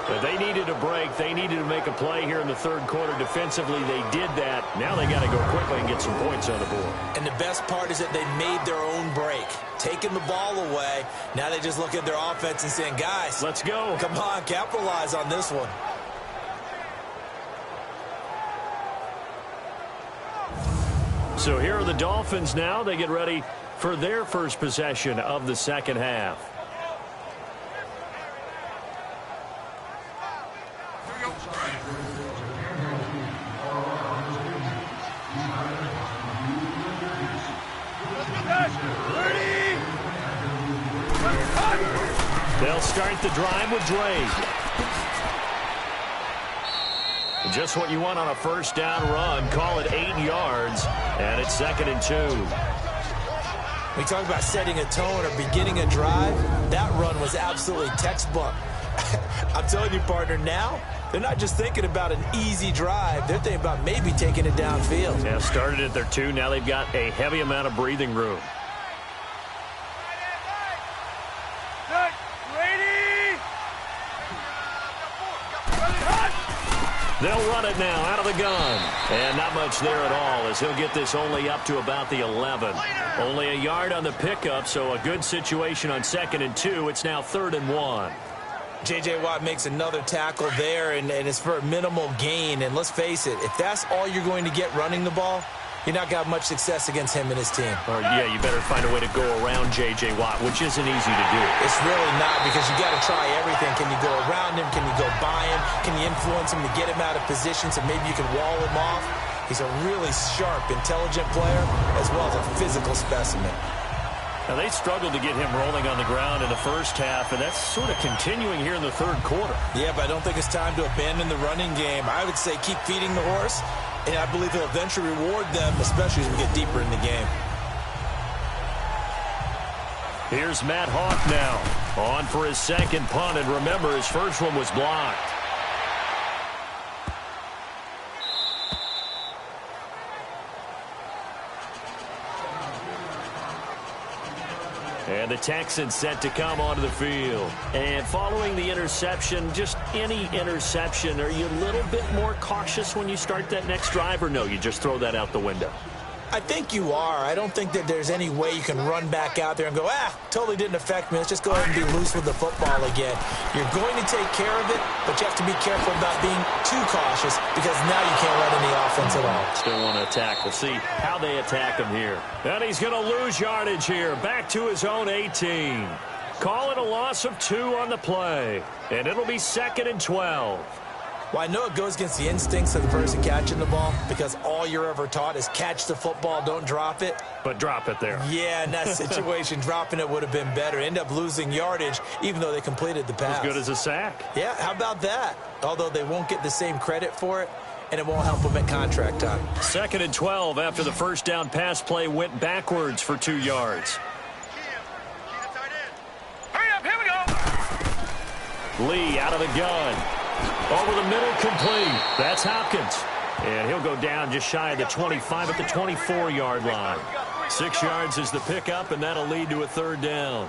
But they needed a break. They needed to make a play here in the third quarter. Defensively, they did that. Now they got to go quickly and get some points on the board. And the best part is that they made their own break. Taking the ball away. Now they just look at their offense and saying, guys, let's go. Come on, capitalize on this one. So here are the Dolphins now. They get ready for their first possession of the second half. They'll start the drive with Drake. Just what you want on a first down run. Call it 8 yards, and it's 2nd and 2. We talk about setting a tone or beginning a drive. That run was absolutely textbook. I'm telling you, partner, now they're not just thinking about an easy drive. They're thinking about maybe taking it downfield. Yeah, started at their 2. Now they've got a heavy amount of breathing room. They'll run it now out of the gun. And not much there at all as he'll get this only up to about the 11. Only a yard on the pickup, so a good situation on 2nd and 2. It's now 3rd and 1. J.J. Watt makes another tackle there, and it's for a minimal gain. And let's face it, if that's all you're going to get running the ball, you're not got much success against him and his team. Or, yeah, you better find a way to go around J.J. Watt, which isn't easy to do. It's really not, because you got to try everything. Can you go around him? Can you go by him? Can you influence him to get him out of position so maybe you can wall him off? He's a really sharp, intelligent player, as well as a physical specimen. Now, they struggled to get him rolling on the ground in the first half, and that's sort of continuing here in the 3rd quarter. Yeah, but I don't think it's time to abandon the running game. I would say keep feeding the horse, and I believe he'll eventually reward them, especially as we get deeper in the game. Here's Matt Hawk now, on for his 2nd punt, and remember, his first one was blocked. And the Texans set to come onto the field. And following the interception, just any interception, are you a little bit more cautious when you start that next drive, or no, you just throw that out the window? I think you are. I don't think that there's any way you can run back out there and go, totally didn't affect me. Let's just go ahead and be loose with the football again. You're going to take care of it, but you have to be careful about being too cautious, because now you can't run any offense at all. Still want to attack. We'll see how they attack him here. And he's going to lose yardage here, back to his own 18. Call it a loss of 2 on the play, and it'll be 2nd and 12. Well, I know it goes against the instincts of the person catching the ball, because all you're ever taught is catch the football, don't drop it. But drop it there. Yeah, in that situation, dropping it would have been better. End up losing yardage, even though they completed the pass. As good as a sack. Yeah, how about that? Although they won't get the same credit for it, and it won't help them at contract time. 2nd and 12 after the first down pass play went backwards for 2 yards. Hurry up, here we go. Lee out of the gun. Over the middle, complete. That's Hopkins. And he'll go down just shy of the 25 at the 24-yard line. 6 yards is the pickup, and that'll lead to a 3rd down.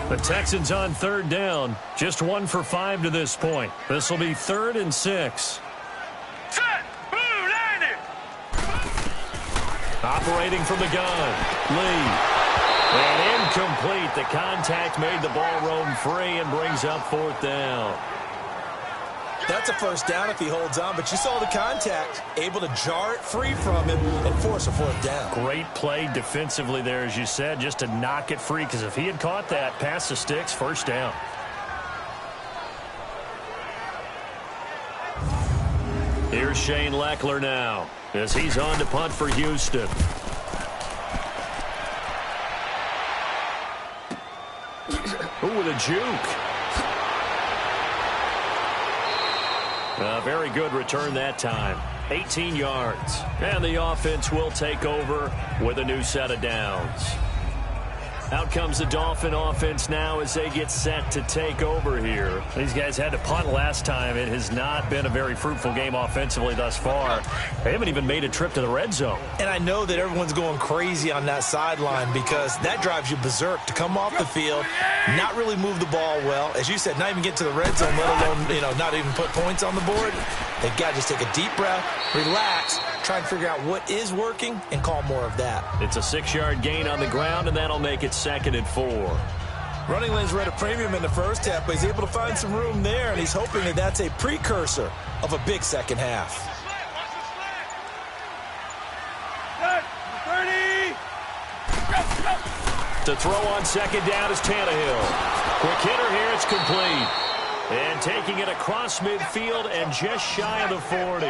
The Texans on 3rd down. Just 1 for 5 to this point. This will be 3rd and 6. Set! Blue, landing! Operating from the gun. Lee. And incomplete. The contact made the ball roam free and brings up 4th down. That's a 1st down if he holds on, but you saw the contact. Able to jar it free from him and force a 4th down. Great play defensively there, as you said, just to knock it free, because if he had caught that, pass the sticks, 1st down. Here's Shane Leckler now, as he's on to punt for Houston. Ooh, with a juke. A very good return that time. 18 yards. And the offense will take over with a new set of downs. Out comes the Dolphin offense now as they get set to take over here. These guys had to punt last time. It has not been a very fruitful game offensively thus far. They haven't even made a trip to the red zone. And I know that everyone's going crazy on that sideline, because that drives you berserk to come off the field, not really move the ball well. As you said, not even get to the red zone, let alone, not even put points on the board. They've got to just take a deep breath, relax, try and figure out what is working, and call more of that. It's a 6-yard gain on the ground, and that'll make it 2nd and 4. Running lanes were at a premium in the first half, but he's able to find some room there, and he's hoping that that's a precursor of a big second half. 30! To throw on 2nd down is Tannehill. Quick hitter here, it's complete. And taking it across midfield and just shy of the 40.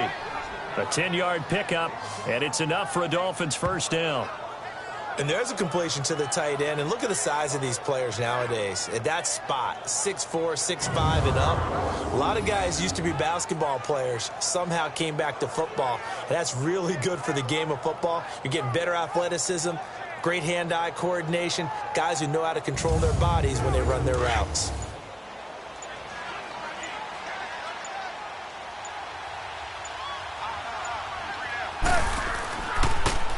A 10-yard pickup, and it's enough for a Dolphins first down. And there's a completion to the tight end. And look at the size of these players nowadays. At that spot, 6'4", 6'5", and up. A lot of guys used to be basketball players, somehow came back to football. And that's really good for the game of football. You're getting better athleticism, great hand-eye coordination, guys who know how to control their bodies when they run their routes.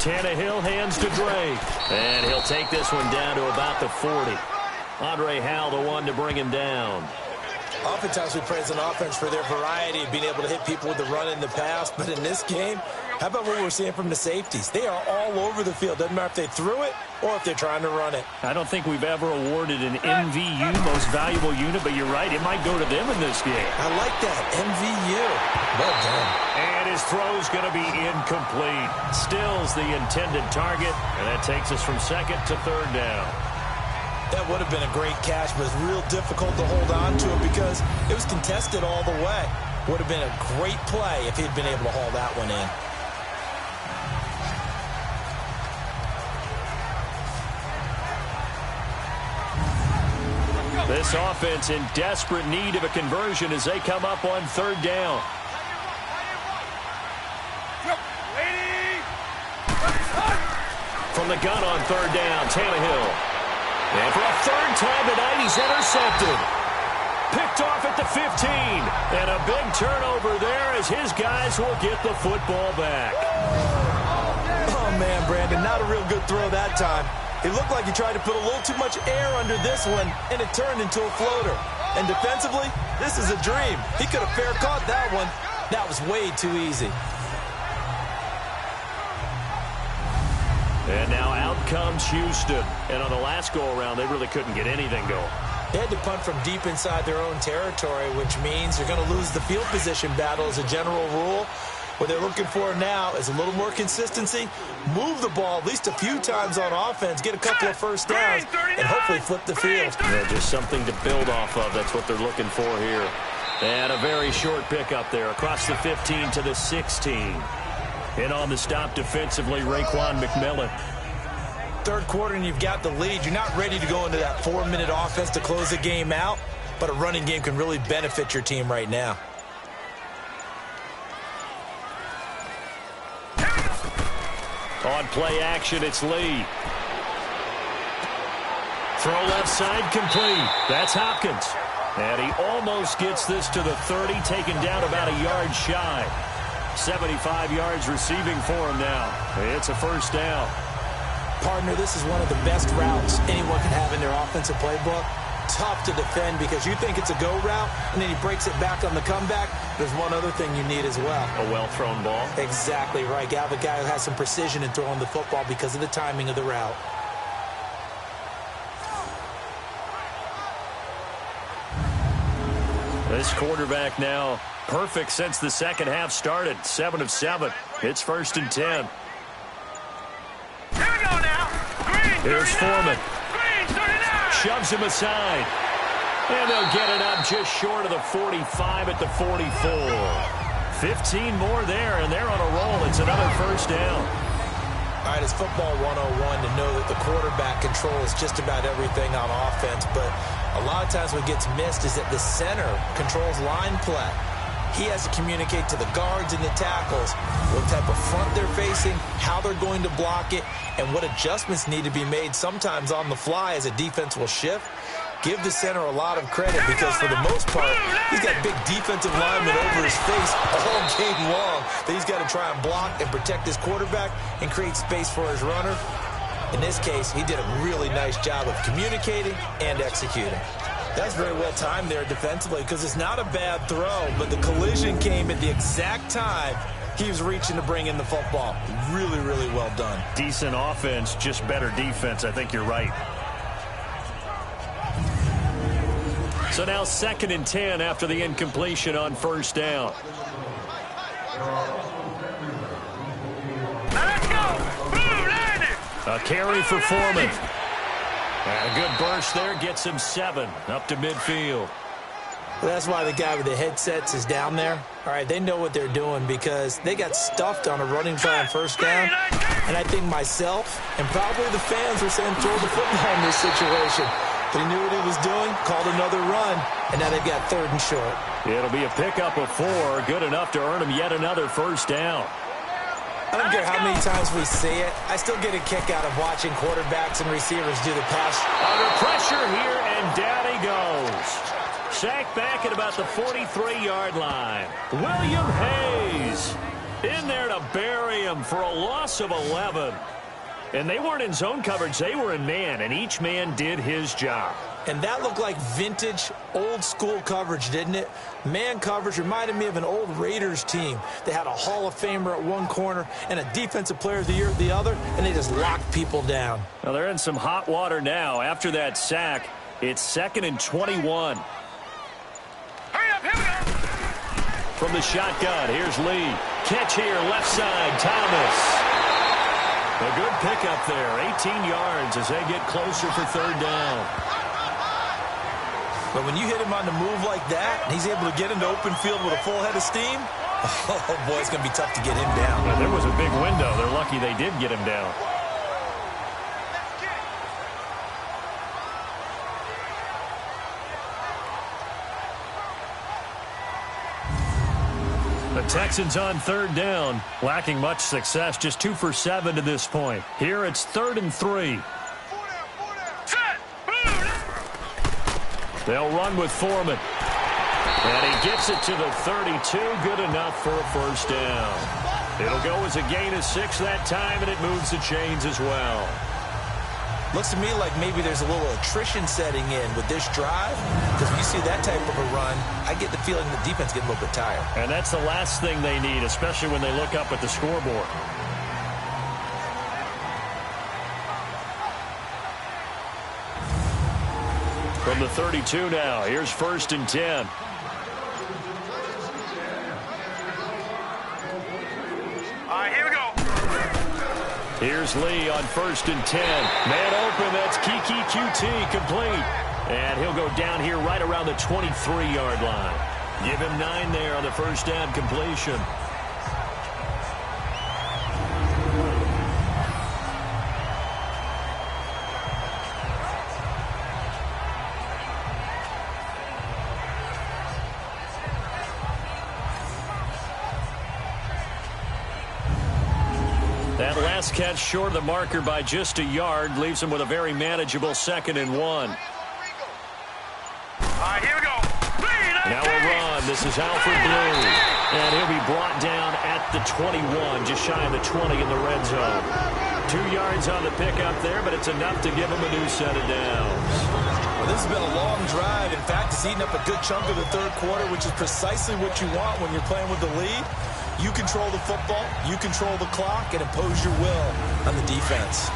Tannehill hands to Drake. And he'll take this one down to about the 40. Andre Howell, the one to bring him down. Oftentimes we praise an offense for their variety of being able to hit people with the run in the pass. But in this game, how about what we're seeing from the safeties? They are all over the field. Doesn't matter if they threw it or if they're trying to run it. I don't think we've ever awarded an MVU, most valuable unit, but you're right, it might go to them in this game. I like that, MVU. Well done. And his throw's going to be incomplete. Stills the intended target, and that takes us from second to third down. That would have been a great catch, but it's real difficult to hold on to it because it was contested all the way. Would have been a great play if he'd been able to haul that one in. This offense in desperate need of a conversion as they come up on third down. From the gun on third down, Tannehill. And for a third time tonight, he's intercepted. Picked off at the 15. And a big turnover there as his guys will get the football back. Oh, man, Brandon, not a real good throw that time. It looked like he tried to put a little too much air under this one, and it turned into a floater. And defensively, this is a dream. He could have fair caught that one. That was way too easy. And now out comes Houston. And on the last go-around, they really couldn't get anything going. They had to punt from deep inside their own territory, which means you're going to lose the field position battle as a general rule. What they're looking for now is a little more consistency, move the ball at least a few times on offense, get a couple of first downs, and hopefully flip the field. Yeah, just something to build off of. That's what they're looking for here. And a very short pickup there across the 15 to the 16. And on the stop defensively, Raekwon McMillan. Third quarter and you've got the lead. You're not ready to go into that 4-minute offense to close the game out, but a running game can really benefit your team right now. On play action, it's Lee. Throw left side complete. That's Hopkins. And he almost gets this to the 30, taken down about a yard shy. 75 yards receiving for him now. It's a first down. Partner, this is one of the best routes anyone can have in their offensive playbook. Tough to defend because you think it's a go route, and then he breaks it back on the comeback. There's one other thing you need as well. A well-thrown ball. Exactly right. You have a guy who has some precision in throwing the football because of the timing of the route. This quarterback now perfect since the second half started. 7 of 7. It's 1st and 10. Here we go now. Green, Here's 39. Foreman. Green, 39. Shoves him aside. And they'll get it up just short of the 45 at the 44. 15 more there, and they're on a roll. It's another first down. All right, it's football 101 to know that the quarterback controls just about everything on offense, but a lot of times what gets missed is that the center controls line play. He has to communicate to the guards and the tackles what type of front they're facing, how they're going to block it, and what adjustments need to be made sometimes on the fly as a defense will shift. Give the center a lot of credit because for the most part, he's got big defensive linemen over his face all game long that he's got to try and block and protect his quarterback and create space for his runner. In this case, he did a really nice job of communicating and executing. That's very well timed there defensively because it's not a bad throw, but the collision came at the exact time he was reaching to bring in the football. Really, really well done. Decent offense, just better defense. I think you're right. So now 2nd and 10 after the incompletion on first down. Let's go. Blue landed. A carry for Foreman. And a good burst there gets him 7 up to midfield. Well, that's why the guy with the headsets is down there. All right, they know what they're doing because they got stuffed on a running try on first down. And I think myself and probably the fans were saying throw the football in this situation. But he knew what he was doing, called another run, and now they've got 3rd and short. It'll be a pickup of 4, good enough to earn him yet another first down. I don't care how many times we see it. I still get a kick out of watching quarterbacks and receivers do the pass. Under pressure here, and down he goes. Sacked back at about the 43-yard line. William Hayes in there to bury him for a loss of 11. And they weren't in zone coverage. They were in man, and each man did his job. And that looked like vintage, old-school coverage, didn't it? Man coverage reminded me of an old Raiders team. They had a Hall of Famer at one corner and a Defensive Player of the Year at the other, and they just locked people down. Well, they're in some hot water now. After that sack, it's 2nd and 21. Hurry up, here we go. From the shotgun, here's Lee. Catch here, left side, Thomas. A good pickup there, 18 yards as they get closer for 3rd down. But when you hit him on the move like that, and he's able to get into open field with a full head of steam, oh, boy, it's going to be tough to get him down. Yeah, there was a big window. They're lucky they did get him down. The Texans on 3rd down, lacking much success, just 2 for 7 to this point. Here it's 3rd and 3. They'll run with Foreman. And he gets it to the 32, good enough for a first down. It'll go as a gain of 6 that time, and it moves the chains as well. Looks to me like maybe there's a little attrition setting in with this drive, because when you see that type of a run, I get the feeling the defense getting a little bit tired. And that's the last thing they need, especially when they look up at the scoreboard. From the 32 now, here's 1st and 10. All right, here we go. Here's Lee on 1st and 10. Man open, that's Kiki QT complete. And he'll go down here right around the 23-yard line. Give him 9 there on the first down completion. That last catch short of the marker by just a yard leaves him with a very manageable 2nd and 1. All right, here we go. Now a run. This is Alfred Blue. And he'll be brought down at the 21, just shy of the 20 in the red zone. 2 yards on the pickup there, but it's enough to give him a new set of downs. Well, this has been a long drive. In fact, it's eaten up a good chunk of the 3rd quarter, which is precisely what you want when you're playing with the lead. You control the football, you control the clock, and impose your will on the defense.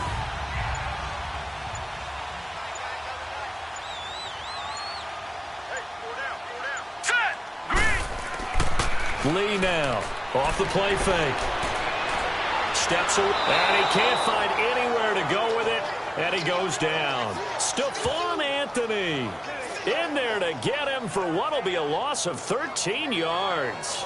Lee now, off the play fake. Steps away, and he can't find anywhere to go with it, and he goes down. Stephon Anthony in there to get him for what will be a loss of 13 yards.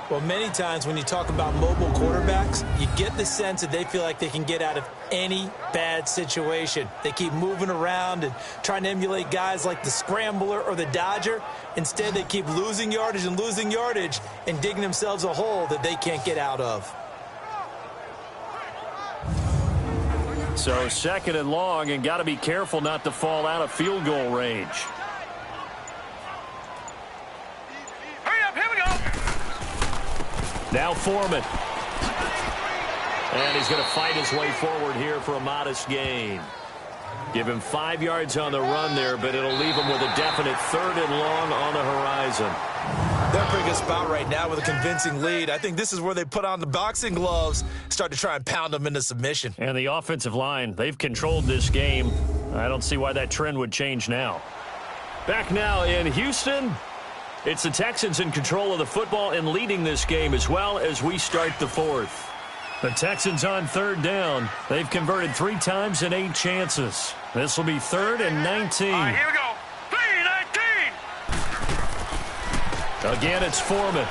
Well, many times when you talk about mobile quarterbacks, you get the sense that they feel like they can get out of any bad situation. They keep moving around and trying to emulate guys like the Scrambler or the Dodger. Instead, they keep losing yardage and digging themselves a hole that they can't get out of. So 2nd and long, and got to be careful not to fall out of field goal range. Now Foreman. And he's going to fight his way forward here for a modest gain. Give him 5 yards on the run there, but it'll leave him with a definite 3rd and long on the horizon. They're in a pretty good spot right now with a convincing lead. I think this is where they put on the boxing gloves, start to try and pound them into submission. And the offensive line, they've controlled this game. I don't see why that trend would change now. Back now in Houston. It's the Texans in control of the football and leading this game as well as we start the 4th. The Texans on 3rd down. They've converted 3 times in 8 chances. This will be 3rd and 19. All right, here we go. 3-19. Again, it's Foreman.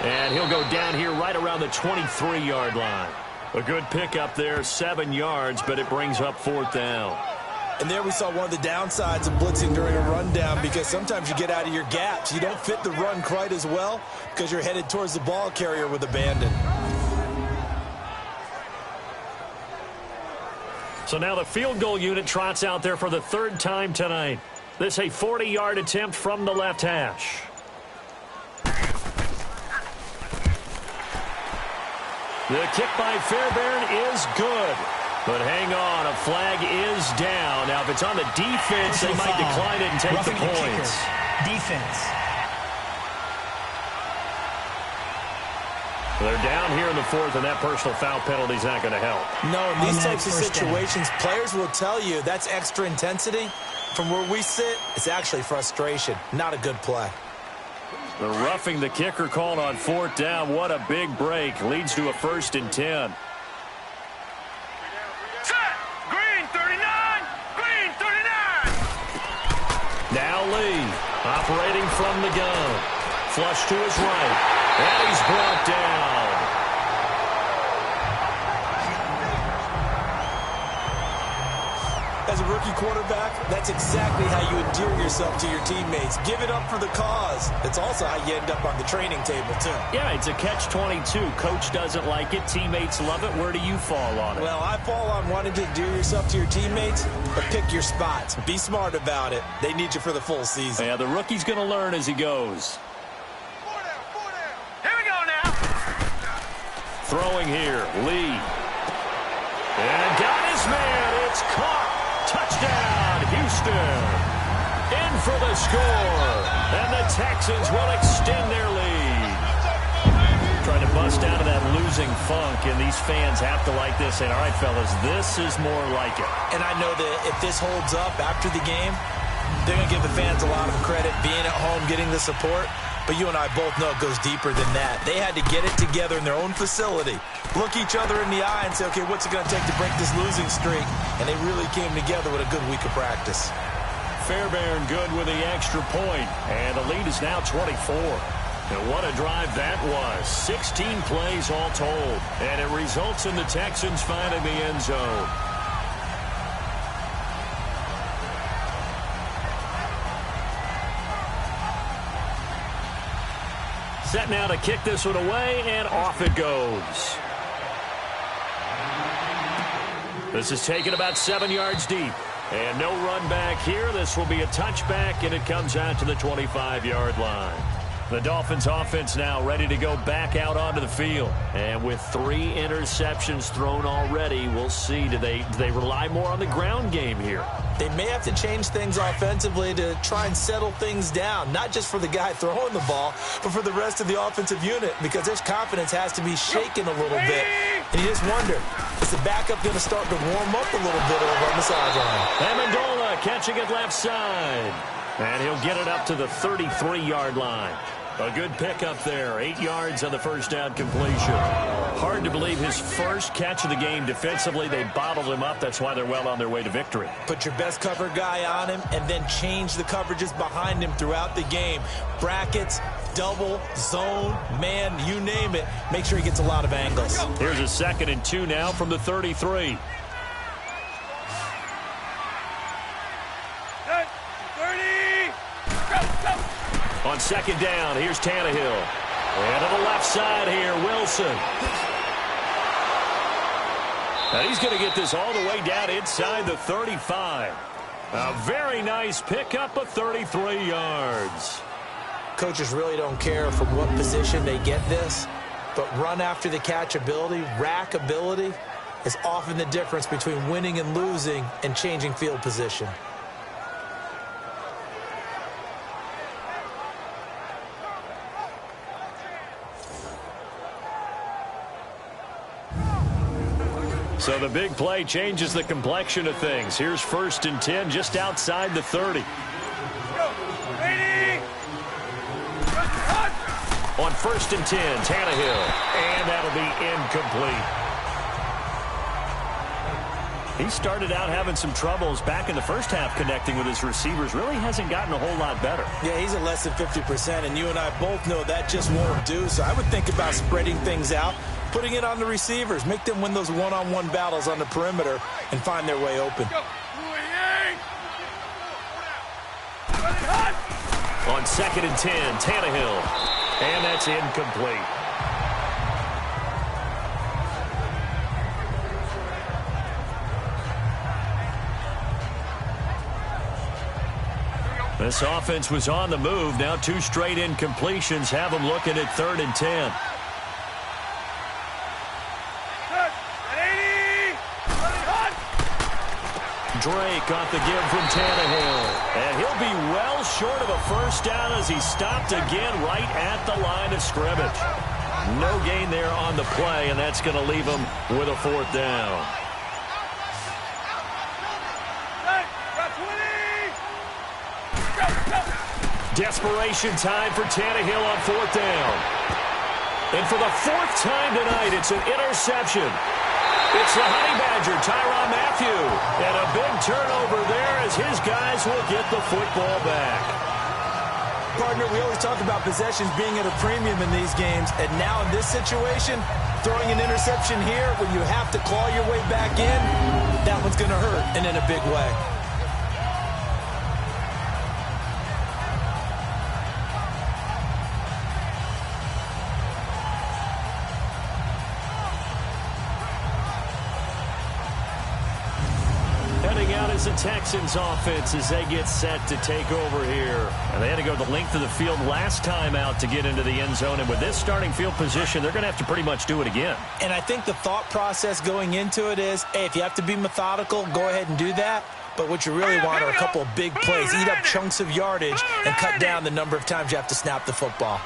And he'll go down here right around the 23-yard line. A good pickup there, 7 yards, but it brings up 4th down. And there we saw one of the downsides of blitzing during a rundown, because sometimes you get out of your gaps. You don't fit the run quite as well because you're headed towards the ball carrier with abandon. So now the field goal unit trots out there for the 3rd time tonight. This a 40-yard attempt from the left hash. The kick by Fairbairn is good. But hang on, a flag is down. Now, if it's on the defense, they might decline it and take the points. Defense. They're down here in the 4th, and that personal foul penalty is not going to help. No, in these types of situations, players will tell you that's extra intensity. From where we sit, it's actually frustration. Not a good play. The roughing the kicker called on 4th down. What a big break. Leads to a 1st and 10. Set. Green 39. Green 39. Now Lee, operating from the gun. Flush to his right. And he's brought down. As a rookie quarterback, that's exactly how you endear yourself to your teammates. Give it up for the cause. It's also how you end up on the training table, too. Yeah, it's a catch-22. Coach doesn't like it. Teammates love it. Where do you fall on it? Well, I fall on wanting to endear yourself to your teammates, but pick your spots. Be smart about it. They need you for the full season. Yeah, the rookie's going to learn as he goes. Here we go now. Throwing here, Lee. And got his man. It's caught. Touchdown, Houston. In for the score. And the Texans will extend their lead. Trying to bust out of that losing funk, and these fans have to like this. Saying, all right, fellas, this is more like it. And I know that if this holds up after the game, they're going to give the fans a lot of credit, being at home, getting the support. But you and I both know it goes deeper than that. They had to get it together in their own facility, look each other in the eye and say, okay, what's it going to take to break this losing streak? And they really came together with a good week of practice. Fairbairn good with the extra point, and the lead is now 24. And what a drive that was. 16 plays all told, and it results in the Texans finding the end zone. Set now to kick this one away, and off it goes. This is taken about 7 yards deep. And no run back here. This will be a touchback, and it comes out to the 25-yard line. The Dolphins offense now ready to go back out onto the field. And with 3 interceptions thrown already, we'll see. Do they rely more on the ground game here? They may have to change things offensively to try and settle things down, not just for the guy throwing the ball, but for the rest of the offensive unit, because their confidence has to be shaken a little bit. And you just wonder, is the backup going to start to warm up a little bit over on the sideline? Amendola catching it left side. And he'll get it up to the 33-yard line. A good pickup there. 8 yards on the first down completion. Hard to believe his first catch of the game defensively. They bottled him up. That's why they're well on their way to victory. Put your best cover guy on him and then change the coverages behind him throughout the game. Brackets, double, zone, man, you name it. Make sure he gets a lot of angles. Here's a 2nd and 2 now from the 33. 30. Go. On 2nd down, here's Tannehill. And to the left side here, Wilson. And he's going to get this all the way down inside the 35. A very nice pickup of 33 yards. Coaches really don't care from what position they get this, but run after the catch ability, rack ability, is often the difference between winning and losing and changing field position. So the big play changes the complexion of things. Here's 1st and 10 just outside the 30. On 1st and 10, Tannehill. And that'll be incomplete. He started out having some troubles back in the first half connecting with his receivers. Really hasn't gotten a whole lot better. Yeah, he's at less than 50%, and you and I both know that just won't do. So I would think about spreading things out, putting it on the receivers, make them win those one-on-one battles on the perimeter and find their way open. On 2nd and 10, Tannehill. And that's incomplete. This offense was on the move. Now 2 straight incompletions have them looking at 3rd and 10. Drake got the give from Tannehill. And he'll be well short of a first down as he stopped again right at the line of scrimmage. No gain there on the play, and that's going to leave him with a 4th down. Desperation time for Tannehill on 4th down. And for the 4th time tonight, it's an interception. It's the Honey Badger, Tyrann Mathieu. And a big turnover there as his guys will get the football back. Partner, we always talk about possessions being at a premium in these games. And now in this situation, throwing an interception here when you have to claw your way back in, that one's going to hurt, and in a big way. The Texans offense as they get set to take over here. And they had to go the length of the field last time out to get into the end zone. And with this starting field position, they're going to have to pretty much do it again. And I think the thought process going into it is, hey, if you have to be methodical, go ahead and do that. But what you really want are a couple of big plays, eat up chunks of yardage, and cut down the number of times you have to snap the football.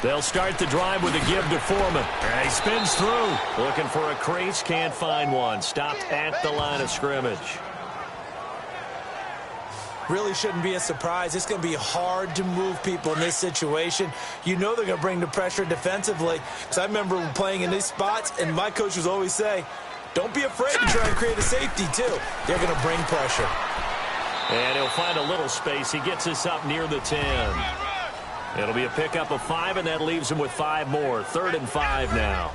They'll start the drive with a give to Foreman. And he spins through. Looking for a crease, can't find one. Stopped at the line of scrimmage. Really shouldn't be a surprise. It's going to be hard to move people in this situation. You know they're going to bring the pressure defensively. Because I remember playing in these spots, and my coach was always say, don't be afraid to try and create a safety, too. They're going to bring pressure. And he'll find a little space. He gets us up near the 10. It'll be a pickup of 5, and that leaves him with 5 more. 3rd and 5 now.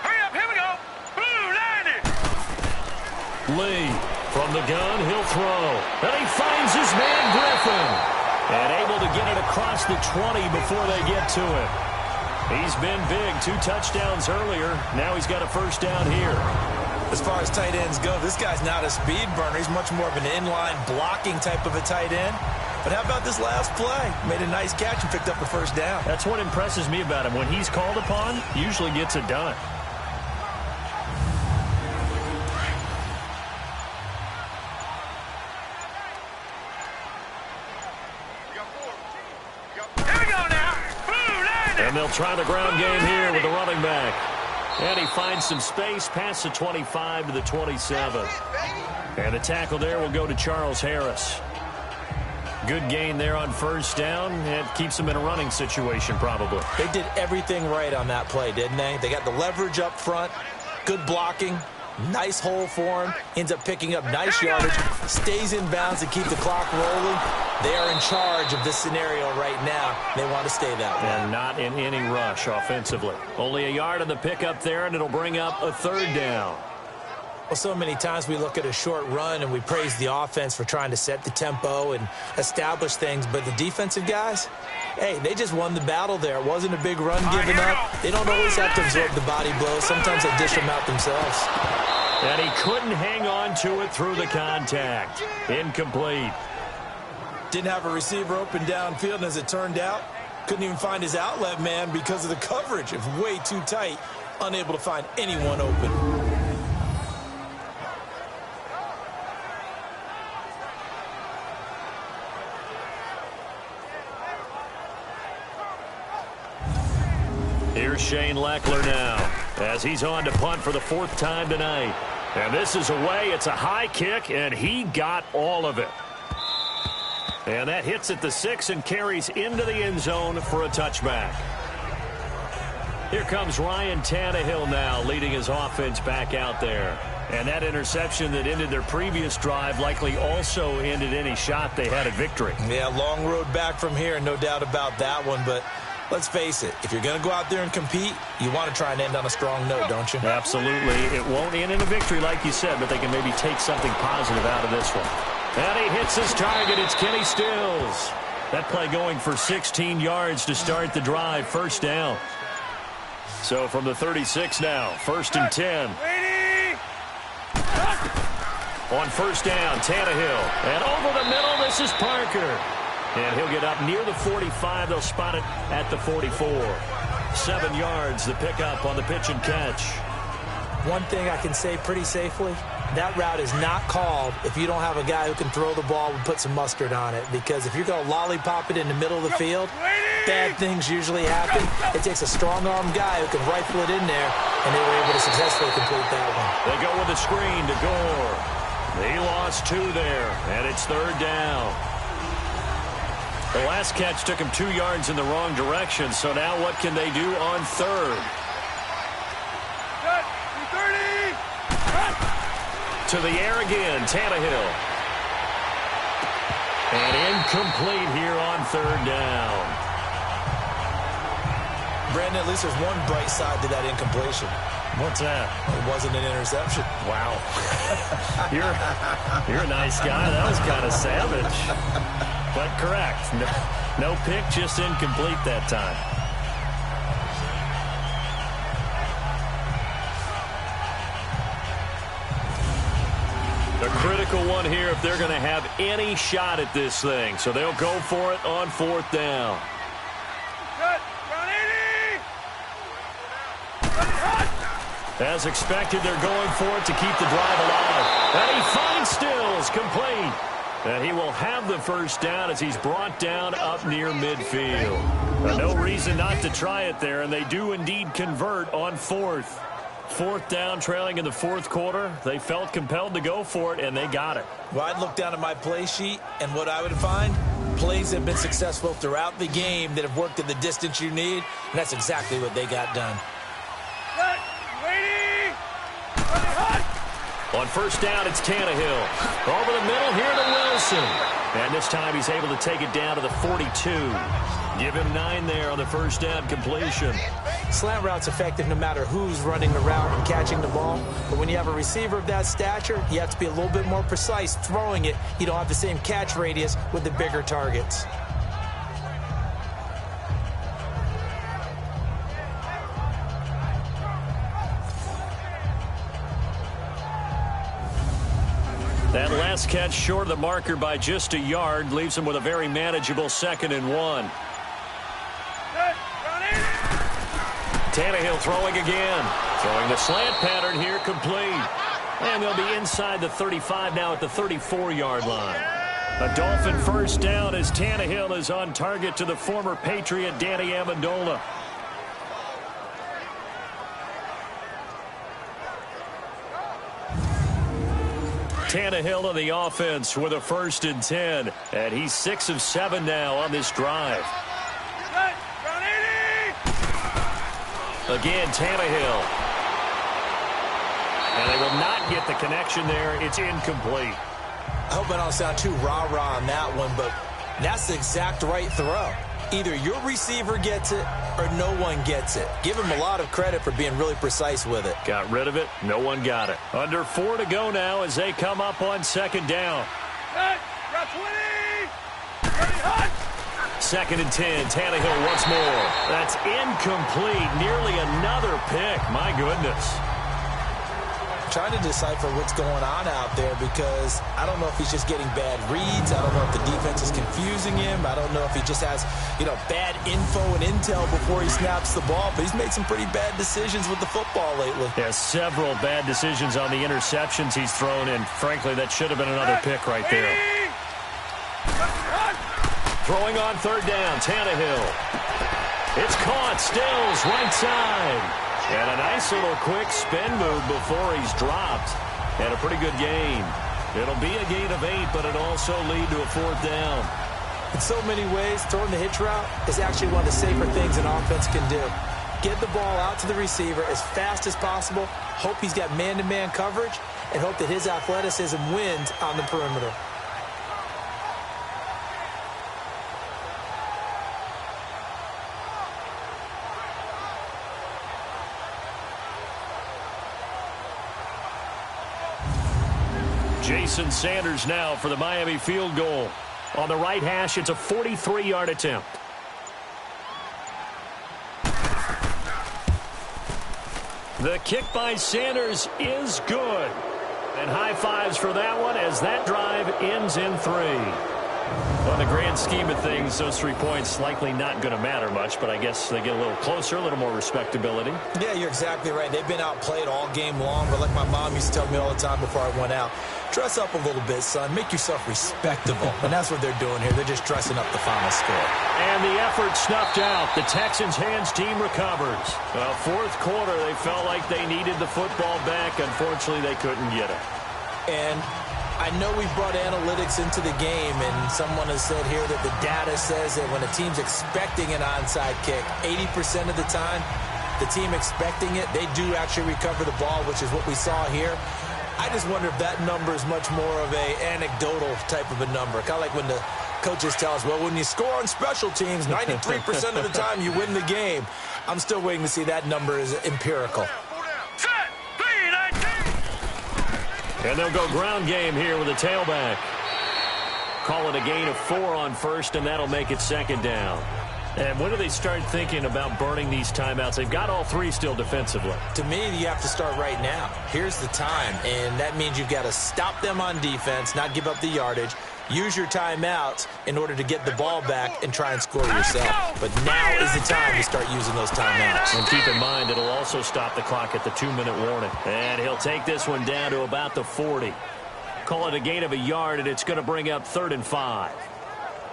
Hurry up, here we go. Blue, landed. Lee from the gun, he'll throw. And he finds his man Griffin. And able to get it across the 20 before they get to him. He's been big. 2 touchdowns earlier. Now he's got a first down here. As far as tight ends go, this guy's not a speed burner. He's much more of an inline blocking type of a tight end. But how about this last play? Made a nice catch and picked up the first down. That's what impresses me about him. When he's called upon, he usually gets it done. Here we go now. Blue, landed. And they'll try the ground game here with the running back. And he finds some space past the 25 to the 27. And the tackle there will go to Charles Harris. Good gain there on first down. It keeps them in a running situation probably. They did everything right on that play, didn't they? They got the leverage up front, good blocking, nice hole for him, ends up picking up nice yardage, stays in bounds to keep the clock rolling. They are in charge of this scenario right now. They want to stay that way. And not in any rush offensively. Only a yard on the pickup there, and it'll bring up a 3rd down. Well, so many times we look at a short run and we praise the offense for trying to set the tempo and establish things, but the defensive guys, hey, they just won the battle there. It wasn't a big run given up. They don't always have to absorb the body blows. Sometimes they dish them out themselves. And he couldn't hang on to it through the contact. Incomplete. Didn't have a receiver open downfield, and as it turned out, couldn't even find his outlet man because of the coverage. It was way too tight, unable to find anyone open. Here's Shane Leckler now as he's on to punt for the 4th time tonight. And this is away. It's a high kick, and he got all of it. And that hits at the 6 and carries into the end zone for a touchback. Here comes Ryan Tannehill now, leading his offense back out there. And that interception that ended their previous drive likely also ended any shot they had at victory. Yeah, long road back from here, no doubt about that one. But let's face it, if you're going to go out there and compete, you want to try and end on a strong note, don't you? Absolutely. It won't end in a victory like you said, but they can maybe take something positive out of this one. And he hits his target. It's Kenny Stills. That play going for 16 yards to start the drive. First down. So from the 36 now, 1st and 10. On first down, Tannehill. And over the middle, this is Parker. And he'll get up near the 45. They'll spot it at the 44. 7 yards, the pickup on the pitch and catch. One thing I can say pretty safely, that route is not called if you don't have a guy who can throw the ball and put some mustard on it. Because if you're going to lollipop it in the middle of the field, bad things usually happen. It takes a strong-armed guy who can rifle it in there, and they were able to successfully complete that one. They go with a screen to Gore. He lost 2 there, and it's 3rd down. The last catch took him 2 yards in the wrong direction, so now what can they do on 3rd? To the air again, Tannehill. And incomplete here on 3rd down. Brandon, at least there's one bright side to that incompletion. What's that? It wasn't an interception. Wow. You're a nice guy. That was kind of savage. But correct. No pick, just incomplete that time. A critical one here if they're going to have any shot at this thing. So they'll go for it on 4th down. As expected, they're going for it to keep the drive alive. And he finds Stills, complete. And he will have the first down as he's brought down up near midfield. No reason not to try it there, and they do indeed convert on 4th. 4th down, trailing in the 4th quarter. They felt compelled to go for it, and they got it. Well, I'd look down at my play sheet, and what I would find, plays have been successful throughout the game that have worked at the distance you need, and that's exactly what they got done. On first down, it's Tannehill. Over the middle here to Wilson. And this time he's able to take it down to the 42. Give him 9 there on the first down completion. Slant route's effective no matter who's running the route and catching the ball. But when you have a receiver of that stature, you have to be a little bit more precise throwing it. You don't have the same catch radius with the bigger targets. That last catch short of the marker by just a yard leaves him with a very manageable 2nd and 1. Tannehill throwing again. Throwing the slant pattern here, complete. And they'll be inside the 35 now at the 34-yard line. A Dolphin first down as Tannehill is on target to the former Patriot Danny Amendola. Tannehill on the offense with a 1st and 10. And he's 6 of 7 now on this drive. Again, Tannehill. And they will not get the connection there. It's incomplete. I hope I don't sound too rah-rah on that one, but that's the exact right throw. Either your receiver gets it or no one gets it. Give him a lot of credit for being really precise with it. Got rid of it. No one got it. Under 4 to go now as they come up on 2nd down. 2nd and 10. Tannehill once more. That's incomplete. Nearly another pick. My goodness. Trying to decipher what's going on out there because I don't know if he's just getting bad reads. I don't know if the defense is confusing him. I don't know if he just has, bad info and intel before he snaps the ball. But he's made some pretty bad decisions with the football lately. Yeah, several bad decisions on the interceptions he's thrown, and frankly, that should have been another pick right there. Throwing on 3rd down, Tannehill. It's caught. Stills, right side. And a nice little quick spin move before he's dropped. And a pretty good gain. It'll be a gain of 8, but it also lead to a 4th down. In so many ways, throwing the hitch route is actually one of the safer things an offense can do. Get the ball out to the receiver as fast as possible, hope he's got man-to-man coverage, and hope that his athleticism wins on the perimeter. Jason Sanders now for the Miami field goal. On the right hash, it's a 43-yard attempt. The kick by Sanders is good. And high fives for that one as that drive ends in 3. On the grand scheme of things, those 3 points likely not going to matter much, but I guess they get a little closer, a little more respectability. Yeah, you're exactly right. They've been outplayed all game long, but like my mom used to tell me all the time before I went out, dress up a little bit, son. Make yourself respectable. And that's what they're doing here. They're just dressing up the final score. And the effort snuffed out. The Texans' hands team recovers. Well, fourth quarter, they felt like they needed the football back. Unfortunately, they couldn't get it. And I know we've brought analytics into the game, and someone has said here that the data says that when a team's expecting an onside kick, 80% of the time, the team expecting it, they do actually recover the ball, which is what we saw here. I just wonder if that number is much more of a anecdotal type of a number. Kind of like when the coaches tell us, well, when you score on special teams, 93% of the time you win the game. I'm still waiting to see that number is empirical. And they'll go ground game here with a tailback. Call it a gain of 4 on first, and that'll make it second down. And when do they start thinking about burning these timeouts? They've got all 3 still defensively. To me, you have to start right now. Here's the time, and that means you've got to stop them on defense, not give up the yardage. Use your timeouts in order to get the ball back and try and score yourself. But now is the time to start using those timeouts. And keep in mind, it'll also stop the clock at the 2-minute warning. And he'll take this one down to about the 40. Call it a gain of a yard, and it's going to bring up 3rd and 5.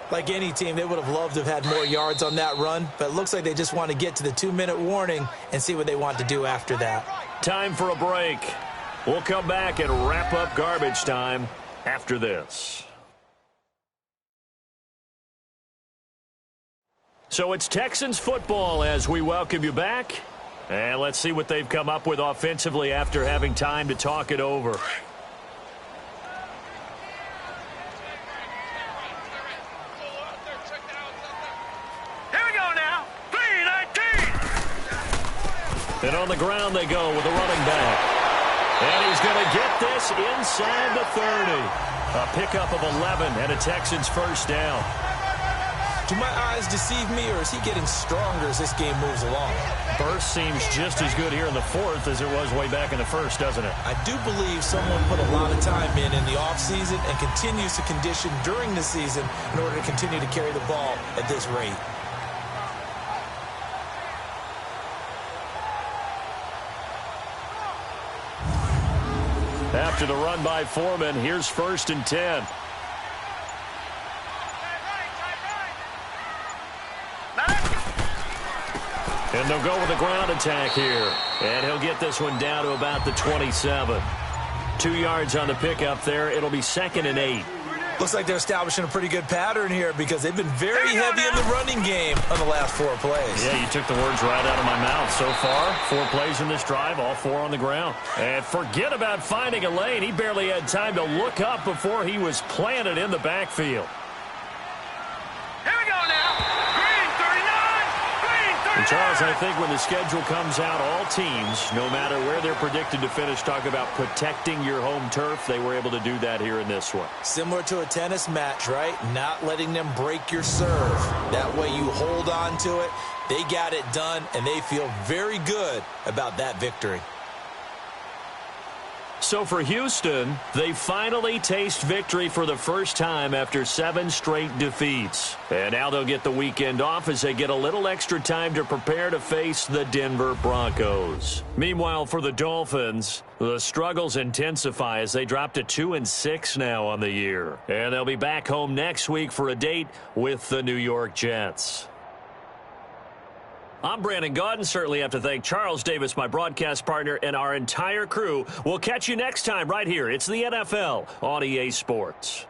Like any team, they would have loved to have had more yards on that run, but it looks like they just want to get to the 2-minute warning and see what they want to do after that. Time for a break. We'll come back and wrap up garbage time after this. So it's Texans football as we welcome you back. And let's see what they've come up with offensively after having time to talk it over. Here we go now. 3-19. And on the ground they go with the running back. And he's going to get this inside the 30. A pickup of 11 and a Texans first down. Do my eyes deceive me, or is he getting stronger as this game moves along? Burst seems just as good here in the 4th as it was way back in the 1st, doesn't it? I do believe someone put a lot of time in the offseason and continues to condition during the season in order to continue to carry the ball at this rate. After the run by Foreman, here's 1st and 10. And they'll go with a ground attack here. And he'll get this one down to about the 27. 2 yards on the pickup there. It'll be 2nd and 8. Looks like they're establishing a pretty good pattern here because they've been very heavy in the running game on the last 4 plays. Yeah, you took the words right out of my mouth. So far, 4 plays in this drive, all 4 on the ground. And forget about finding a lane. He barely had time to look up before he was planted in the backfield. Here we go now. And Charles, I think when the schedule comes out, all teams, no matter where they're predicted to finish, talk about protecting your home turf. They were able to do that here in this one. Similar to a tennis match, right? Not letting them break your serve. That way you hold on to it. They got it done, and they feel very good about that victory. So for Houston, they finally taste victory for the first time after 7 straight defeats. And now they'll get the weekend off as they get a little extra time to prepare to face the Denver Broncos. Meanwhile, for the Dolphins, the struggles intensify as they drop to 2-6 now on the year. And they'll be back home next week for a date with the New York Jets. I'm Brandon Gaudin. Certainly have to thank Charles Davis, my broadcast partner, and our entire crew. We'll catch you next time right here. It's the NFL on EA Sports.